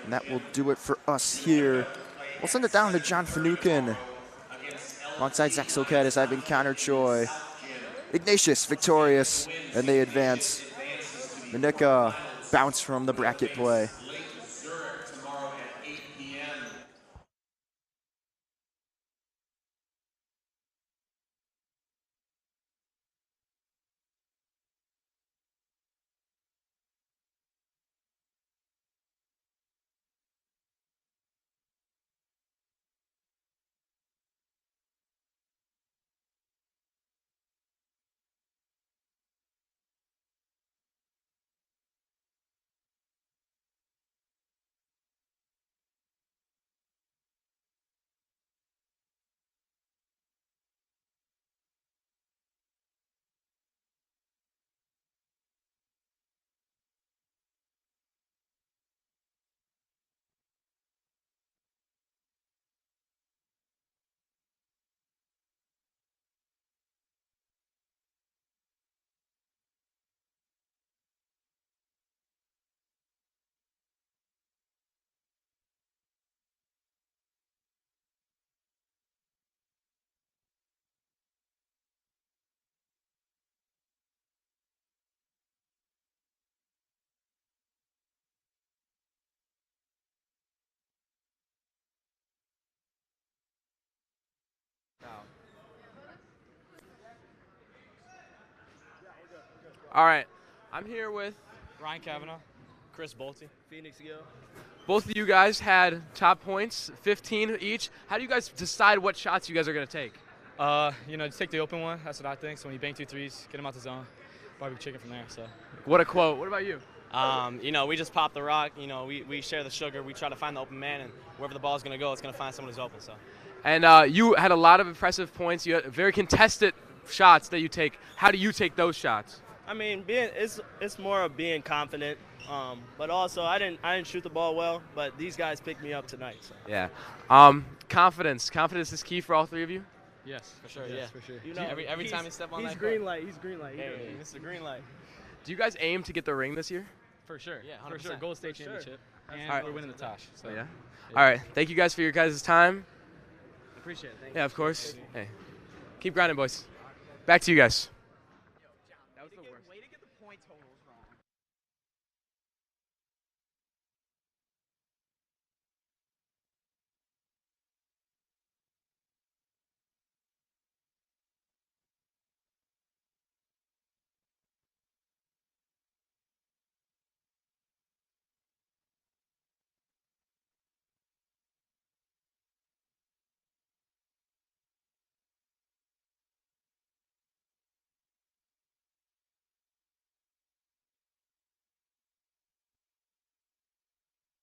And that will do it for us here. We'll send it down to John Finucane. Alongside Zach Silkadis, I've been Connor Choi. Ignatius victorious, and they advance. Minooka bounce from the bracket play. All right. I'm here with Ryan Kavanaugh, Chris Bolte, Phoenix Gill. both of you guys had top points, 15 each. How do you guys decide what shots you guys are going to take? Just take the open one. That's what I think. So when you bank 2 threes, get them out the zone. Barbecue chicken from there. So. What a quote. What about you? We just pop the rock. We share the sugar. We try to find the open man, and wherever the ball is going to go, it's going to find someone who's open. So. And you had a lot of impressive points. You had very contested shots that you take. How do you take those shots? I mean, it's more of being confident, but also I didn't shoot the ball well, but these guys picked me up tonight. So. Yeah. Confidence is key for all three of you. Yes, For sure, yes, yeah. for sure. You know, Every time you step on he's that green court. light. He's green light. Hey, Mr. Green Light. Do you guys aim to get the ring this year? For sure. Yeah, for sure. 100%. Gold State For sure. championship, and All right. we're winning the Tosh. So Yeah. All right. Thank you guys for your guys' time. appreciate it. Thank Yeah, of course. Hey, keep grinding, boys. Back to you guys.